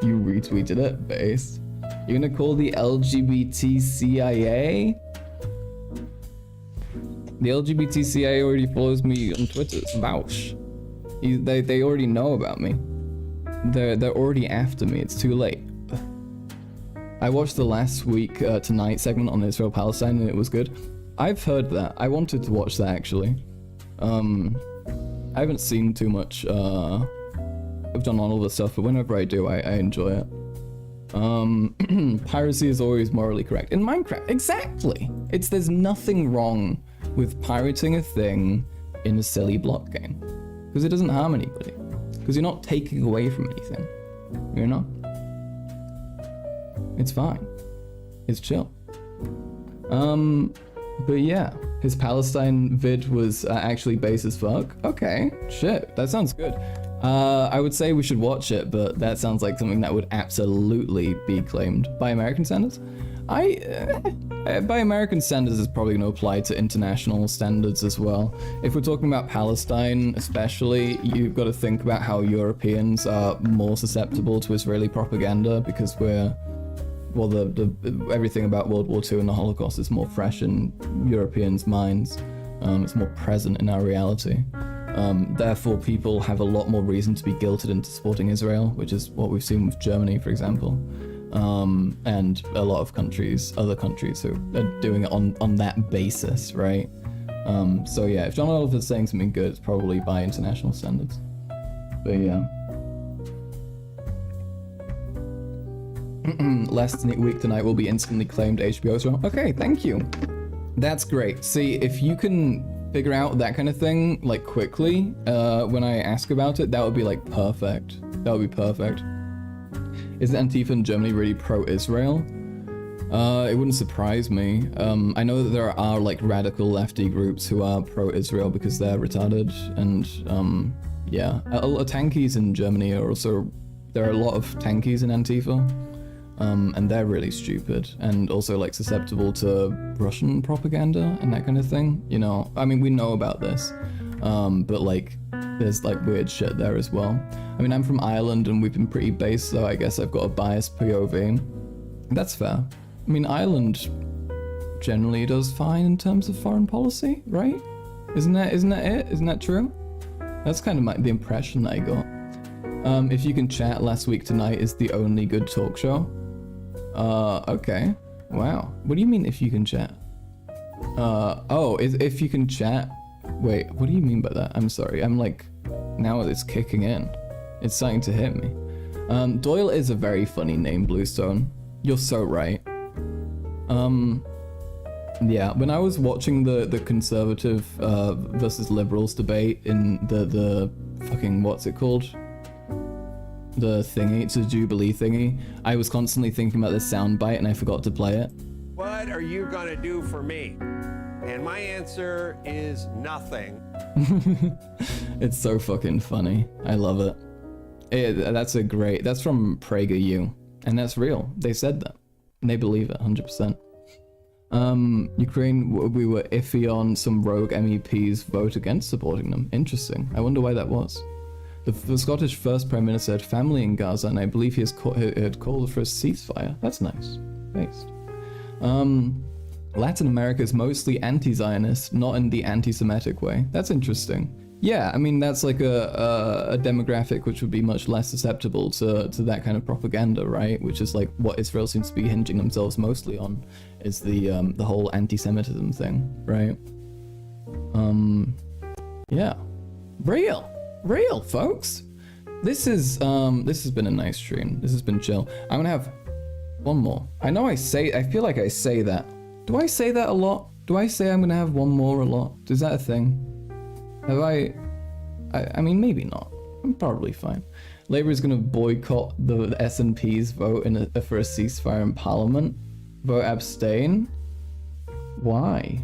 You retweeted it, base. You're gonna call the LGBT CIA? The LGBT CIA already follows me on Twitter. It's vouch. They already know about me. They're already after me. It's too late. I watched the last week tonight segment on Israel-Palestine and it was good. I've heard that. I wanted to watch that actually. I haven't seen too much. I've done all of the stuff, but whenever I do, I enjoy it. Piracy is always morally correct. In Minecraft, exactly! There's nothing wrong with pirating a thing in a silly block game. Because it doesn't harm anybody. Because you're not taking away from anything. You're not. It's fine. It's chill. But yeah, his Palestine vid was actually base as fuck. Okay, shit, that sounds good. I would say we should watch it, but that sounds like something that would absolutely be claimed by American standards. By American standards is probably going to apply to international standards as well. If we're talking about Palestine especially, you've got to think about how Europeans are more susceptible to Israeli propaganda because everything about World War II and the Holocaust is more fresh in Europeans' minds. It's more present in our reality. Therefore, people have a lot more reason to be guilted into supporting Israel, which is what we've seen with Germany, for example, and a lot of other countries who are doing it on that basis, right? So yeah, if John Oliver is saying something good, it's probably by international standards. But yeah. Last week tonight will be instantly claimed HBO show. Okay, thank you. That's great. See, if you can figure out that kind of thing like quickly when I ask about it, that would be like perfect. That would be perfect. Isn't Antifa in Germany really pro-Israel? It wouldn't surprise me. I know that there are like radical lefty groups who are pro-Israel because they're retarded, and yeah, a lot of tankies in Germany are also. There are a lot of tankies in Antifa. And they're really stupid and also like susceptible to Russian propaganda and that kind of thing. You know, I mean, we know about this, but like there's like weird shit there as well. I mean, I'm from Ireland and we've been pretty based, so I guess I've got a biased POV. That's fair. I mean, Ireland generally does fine in terms of foreign policy, right? Isn't that it? Isn't that true? That's kind of the impression that I got. If you can chat, Last Week Tonight is the only good talk show. Okay. Wow. What do you mean if you can chat? If you can chat. Wait, what do you mean by that? I'm sorry. I'm like, now it's kicking in. It's starting to hit me. Doyle is a very funny name, Bluestone. You're so right. Yeah, when I was watching the conservative versus liberals debate in the fucking, what's it called? The thingy, it's a Jubilee thingy. I was constantly thinking about this soundbite and I forgot to play it. What are you gonna do for me? And my answer is nothing. It's so fucking funny. I love it. That's from PragerU. And that's real. They said that. And they believe it 100%. Ukraine, we were iffy on some rogue MEPs vote against supporting them. Interesting. I wonder why that was. The Scottish First Prime Minister had family in Gaza, and I believe he had called for a ceasefire. That's nice. Based. Latin America is mostly anti-Zionist, not in the anti-Semitic way. That's interesting. Yeah, I mean, that's like a demographic which would be much less susceptible to that kind of propaganda, right? Which is like what Israel seems to be hinging themselves mostly on, is the whole anti-Semitism thing, right? Yeah. Real, folks. This has been a nice stream. This has been chill. I'm gonna have one more. I feel like I say that. Do I say that a lot? Do I say I'm gonna have one more a lot? Is that a thing? Have I mean, maybe not. I'm probably fine. Labour is gonna boycott the SNP's vote for a ceasefire in Parliament. Vote abstain? Why?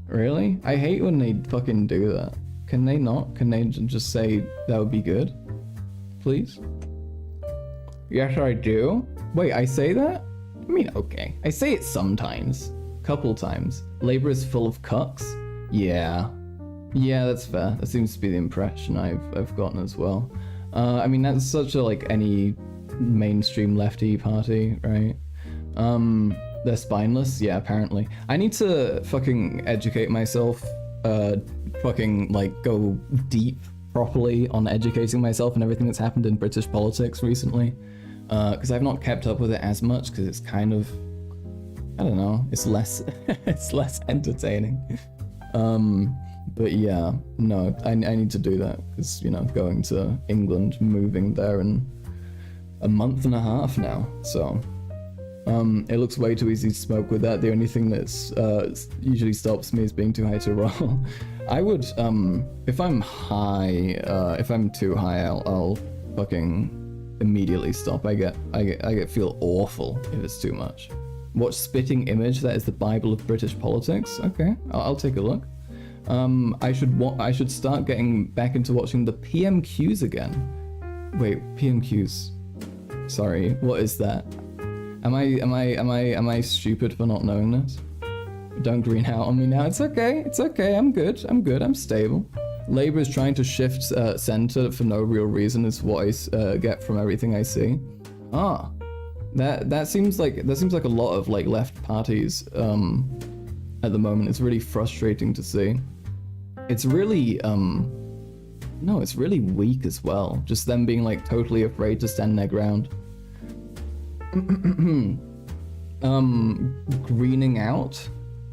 Really? I hate when they fucking do that. Can they not? Can they just say that would be good? Please? Yes, I do. Wait, I say that? I mean, okay. I say it sometimes. Couple times. Labour is full of cucks? Yeah. Yeah, that's fair. That seems to be the impression I've gotten as well. I mean, that's such a, like, any mainstream lefty party, right? They're spineless? Yeah, apparently. I need to fucking educate myself, fucking, like, go deep properly on educating myself and everything that's happened in British politics recently. Because I've not kept up with it as much, because it's kind of, I don't know, it's less, it's less entertaining. But yeah, no, I need to do that, because, you know, going to England, moving there in a month and a half now, so it looks way too easy to smoke with that. The only thing that's usually stops me is being too high to roll. I would, if I'm high, if I'm too high, I'll fucking immediately stop. I feel awful if it's too much. Watch Spitting Image, that is the Bible of British politics. Okay, I'll take a look. I should start getting back into watching the PMQs again. Wait, PMQs. Sorry, what is that? Am I stupid for not knowing this? Don't green out on me now. It's okay. I'm good. I'm stable. Labour is trying to shift centre for no real reason, is what I get from everything I see. That seems like a lot of like left parties at the moment. It's really frustrating to see. It's really it's really weak as well. Just them being like totally afraid to stand their ground. Greening out?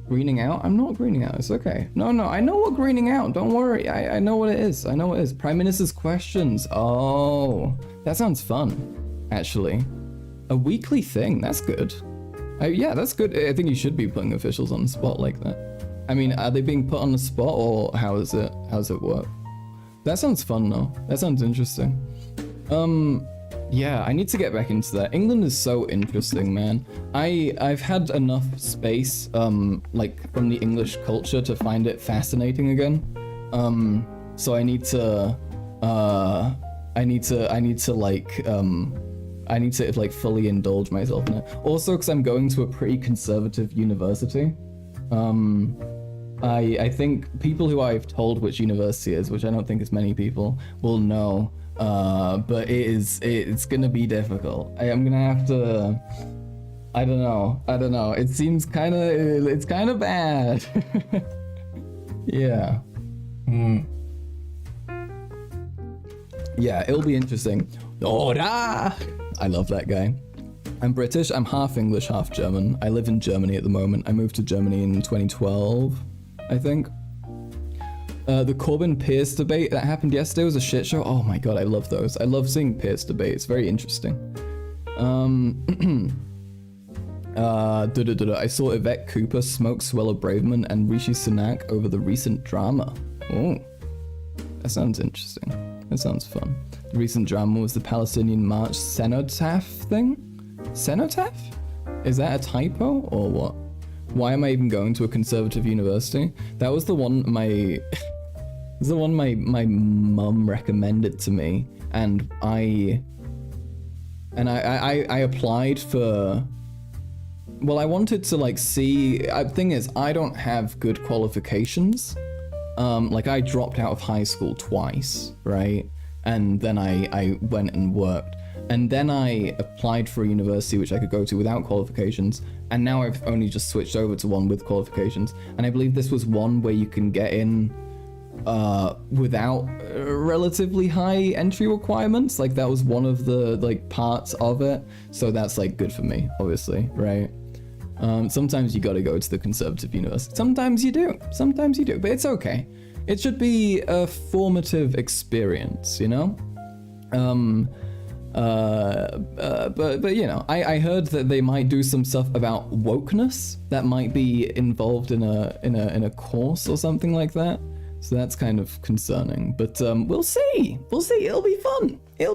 I'm not greening out. It's okay. No, I know what greening out. Don't worry. I know what it is. Prime Minister's questions. Oh, that sounds fun, actually. A weekly thing. That's good. Yeah, that's good. I think you should be putting officials on the spot like that. I mean, are they being put on the spot, or how's it work? That sounds fun though. That sounds interesting. Yeah, I need to get back into that. England is so interesting, man. I've had enough space, like from the English culture to find it fascinating again. So I need to fully indulge myself in it. Also, because I'm going to a pretty conservative university. I think people who I've told which university is, which I don't think is many people, will know. But it's gonna be difficult. I'm gonna have to, I don't know. It seems it's kind of bad. Yeah. Yeah, it'll be interesting. Ora! I love that guy. I'm British. I'm half English, half German. I live in Germany at the moment. I moved to Germany in 2012, I think. The Corbyn-Pierce debate that happened yesterday was a shit show. Oh my god, I love those. I love seeing Pierce debate. It's very interesting. I saw Yvette Cooper smoke Suella Braverman and Rishi Sunak over the recent drama. Oh, that sounds interesting. That sounds fun. The recent drama was the Palestinian March cenotaph thing? Cenotaph? Is that a typo or what? Why am I even going to a conservative university? That was the one my my mum recommended to me, and I applied for. Well, I wanted to like see. Thing is, I don't have good qualifications. Like I dropped out of high school twice, right? And then I went and worked, and then I applied for a university which I could go to without qualifications. And now I've only just switched over to one with qualifications, and I believe this was one where you can get in without relatively high entry requirements. Like that was one of the like parts of it, so that's like good for me, obviously, right? Sometimes you gotta go to the conservative university. Sometimes you do, but it's okay. It should be a formative experience, you know? But you know, I heard that they might do some stuff about wokeness that might be involved in a course or something like that. So that's kind of concerning. But we'll see. It'll be fun. It'll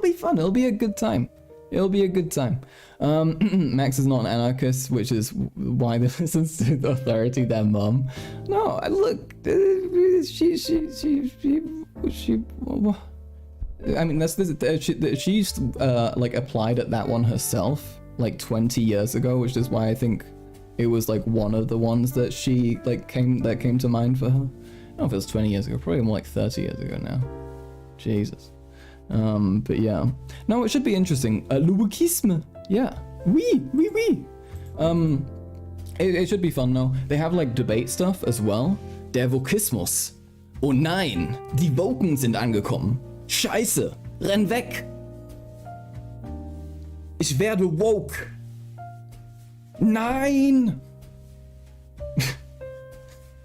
be a good time. Max is not an anarchist, which is why they listen to the authority, their mum. No, look, she. I mean, she's like applied at that one herself like 20 years ago, which is why I think it was like one of the ones that she like came to mind for her. I don't know if it was 20 years ago, probably more like 30 years ago now. Jesus. But yeah. No, it should be interesting. Le wokisme. Yeah. Oui. It should be fun though. They have like debate stuff as well. Der Wokismus. Oh nein, die Woken sind angekommen. Scheiße, renn weg. Ich werde woke. Nein.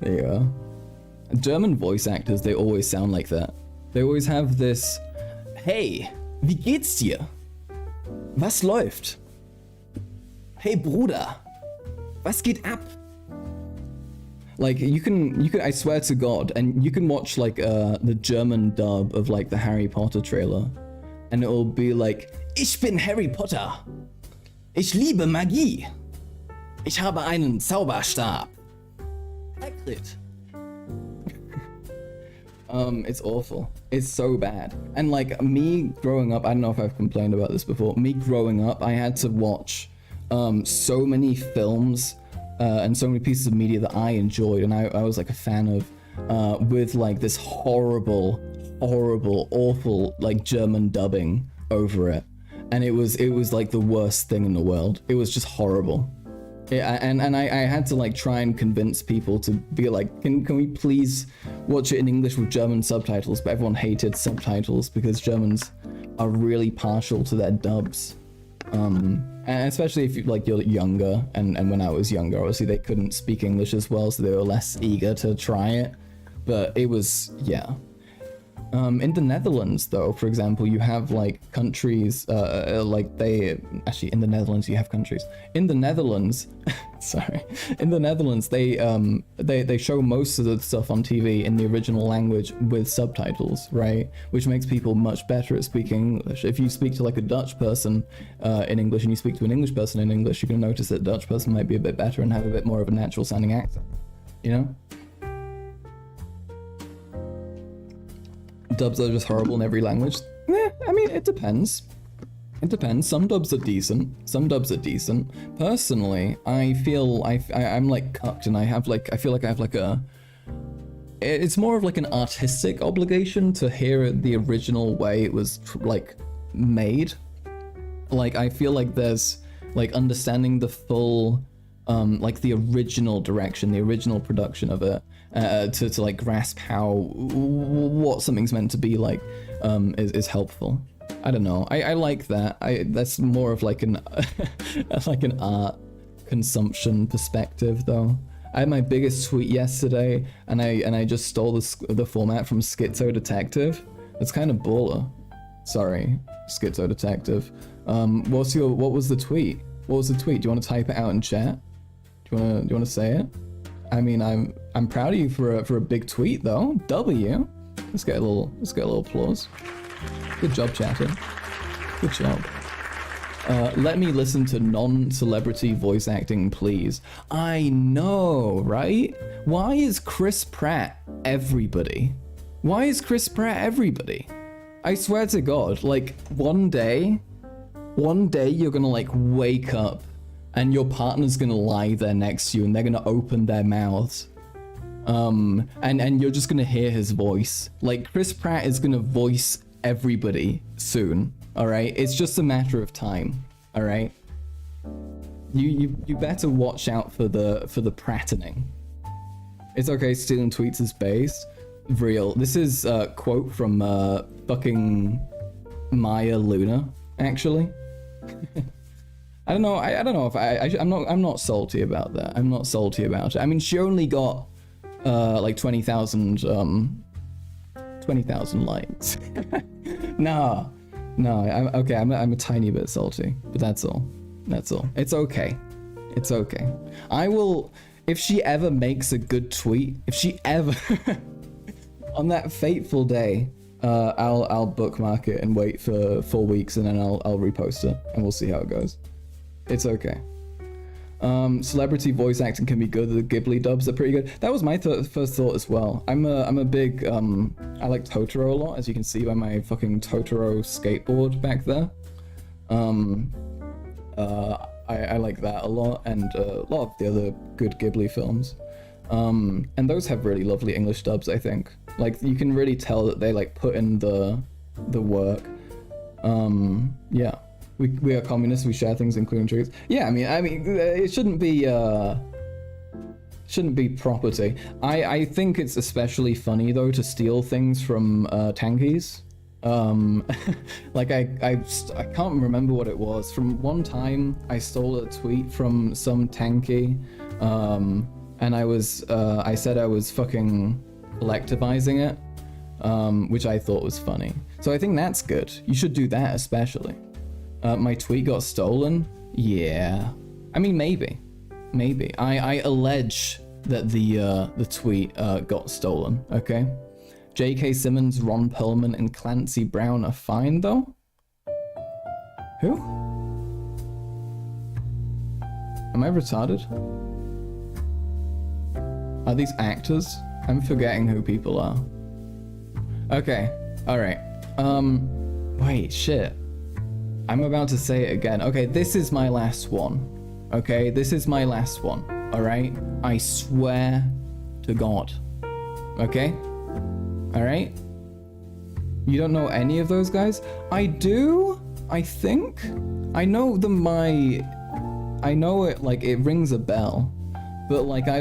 There you go. German voice actors, they always sound like that. They always have this, hey, wie geht's dir? Was läuft? Hey Bruder, was geht ab? Like you can, I swear to God, and you can watch like the German dub of like the Harry Potter trailer, and it'll be like, ich bin Harry Potter. Ich liebe Magie. Ich habe einen Zauberstab. Hagrid. It's awful. It's so bad. And like me growing up, I don't know if I've complained about this before. Me growing up, I had to watch so many films and so many pieces of media that I enjoyed, and I was like a fan of, with like this horrible, awful like German dubbing over it, and it was like the worst thing in the world. It was just horrible. And I had to like try and convince people to be like, can we please watch it in English with German subtitles? But everyone hated subtitles because Germans are really partial to their dubs. And especially if you're younger, and when I was younger, obviously they couldn't speak English as well, so they were less eager to try it. But it was, yeah. In the Netherlands, though, for example, you have like countries, like they actually in the Netherlands you have countries. In the Netherlands, sorry, in the Netherlands they show most of the stuff on TV in the original language with subtitles, right? Which makes people much better at speaking English. If you speak to like a Dutch person in English and you speak to an English person in English, you can notice that Dutch person might be a bit better and have a bit more of a natural sounding accent, you know? Dubs are just horrible in every language. Yeah, I mean, it depends. It depends. Some dubs are decent. Personally, I feel I'm like cucked, and I feel like I have like a. It's more of like an artistic obligation to hear it the original way it was like made. Like I feel like there's like understanding the full, like the original direction, the original production of it. To like grasp how what something's meant to be like is helpful. I don't know. I like that. That's more of like an like an art consumption perspective, though. I had my biggest tweet yesterday, and I just stole the format from Schizo Detective. It's kind of baller. Sorry, Schizo Detective. What was the tweet? What was the tweet? Do you want to type it out in chat? Do you want to say it? I mean, I'm proud of you for a big tweet, though. W. Let's get a little applause. Good job, chatter. Good job. Let me listen to non-celebrity voice acting, please. I know, right? Why is Chris Pratt everybody? Why is Chris Pratt everybody? I swear to God, like, one day you're gonna, like, wake up and your partner's gonna lie there next to you and they're gonna open their mouths. And you're just gonna hear his voice. Like, Chris Pratt is gonna voice everybody soon. All right, it's just a matter of time. All right, you better watch out for the prattening. It's okay, stealing tweets is base. Real. This is a quote from fucking Maya Luna, actually. I don't know. I don't know if I'm not salty about that. I'm not salty about it. I mean, she only got like 20,000 likes. Nah. No, I'm a tiny bit salty, but that's all. It's okay. It's okay. I will, if she ever makes a good tweet, if she ever, on that fateful day, I'll bookmark it and wait for 4 weeks, and then I'll repost it, and we'll see how it goes. It's okay. Celebrity voice acting can be good. The Ghibli dubs are pretty good. That was my first thought as well. I'm a big I like Totoro a lot, as you can see by my fucking Totoro skateboard back there. I like that a lot, and a lot of the other good Ghibli films. And those have really lovely English dubs, I think. Like, you can really tell that they like put in the work. Yeah. We are communists. We share things, including trees. Yeah, I mean, it shouldn't be property. I think it's especially funny though to steal things from tankies. Like I can't remember what it was. From one time, I stole a tweet from some tanky, and I said I was fucking collectivizing it, which I thought was funny. So I think that's good. You should do that especially. My tweet got stolen? Yeah. I mean, maybe. I allege that the tweet got stolen, okay? J.K. Simmons, Ron Perlman, and Clancy Brown are fine, though? Who? Am I retarded? Are these actors? I'm forgetting who people are. Okay, alright. Wait, shit. I'm about to say it again. Okay, this is my last one. Okay, this is my last one. Alright? I swear to God. Okay? Alright? You don't know any of those guys? I do, I think. I know I know it, like, it rings a bell. But, like, a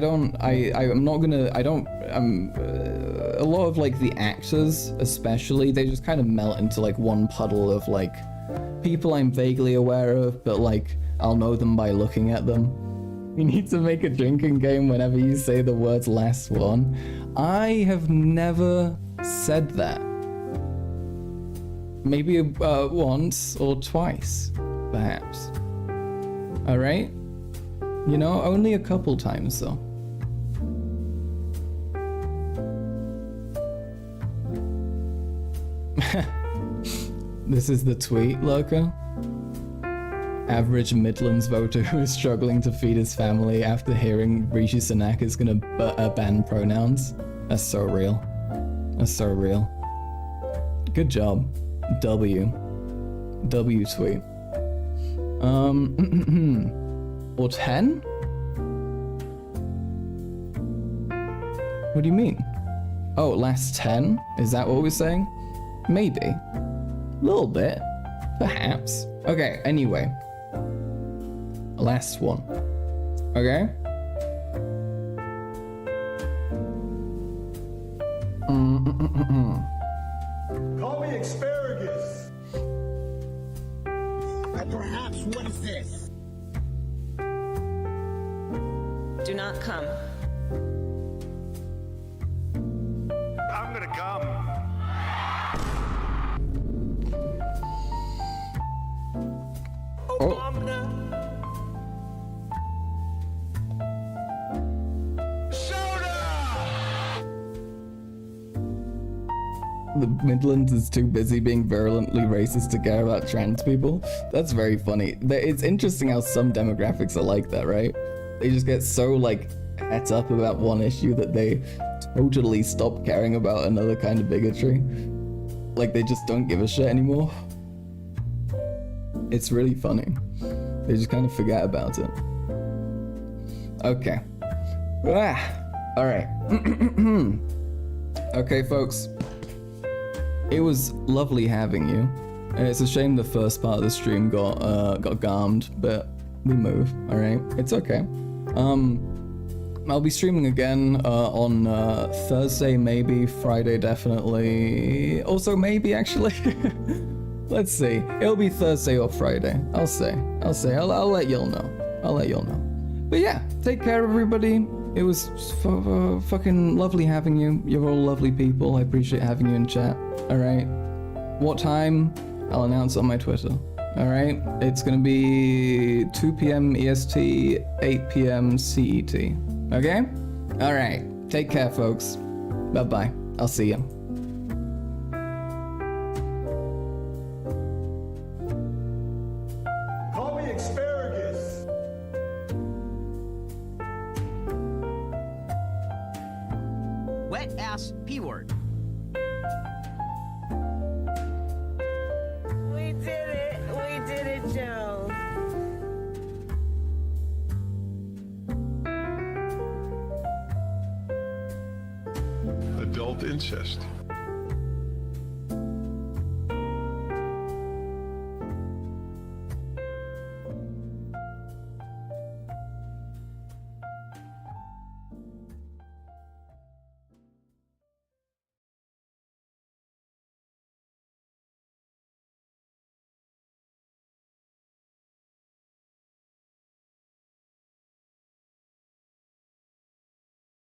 lot of, like, the actors, especially, they just kind of melt into, like, one puddle of, like, people I'm vaguely aware of, but like I'll know them by looking at them. You need to make a drinking game whenever you say the words last one. I have never said that. Maybe once or twice, perhaps. Alright? You know, only a couple times though. This is the tweet, Loco. Average Midlands voter who is struggling to feed his family after hearing Rishi Sunak is gonna ban pronouns. That's so real. That's so real. Good job. W tweet. Or 10? What do you mean? Oh, last 10? Is that what we're saying? Maybe. A little bit. Perhaps. Okay, anyway. Last one. Okay? Call me asparagus. Or perhaps, what is this? Do not come. I'm gonna come. Oh. The Midlands is too busy being virulently racist to care about trans people. That's very funny. It's interesting how some demographics are like that, right? They just get so like het up about one issue that they totally stop caring about another kind of bigotry. Like they just don't give a shit anymore. It's really funny. They just kind of forget about it. Okay. Alright. Okay, folks. It was lovely having you. And it's a shame the first part of the stream got garmed, but we move, alright? It's okay. I'll be streaming again on Thursday, maybe, Friday definitely. Also maybe actually. Let's see. It'll be Thursday or Friday. I'll say. I'll let y'all know. But yeah, take care everybody. It was fucking lovely having you. You're all lovely people. I appreciate having you in chat. Alright. What time? I'll announce on my Twitter. Alright? It's gonna be 2 p.m. EST, 8 p.m. CET. Okay? Alright. Take care, folks. Bye-bye. I'll see you. Call me asparagus. Wet ass P-word. We did it, Joe. Adult incest.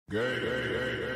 Gay.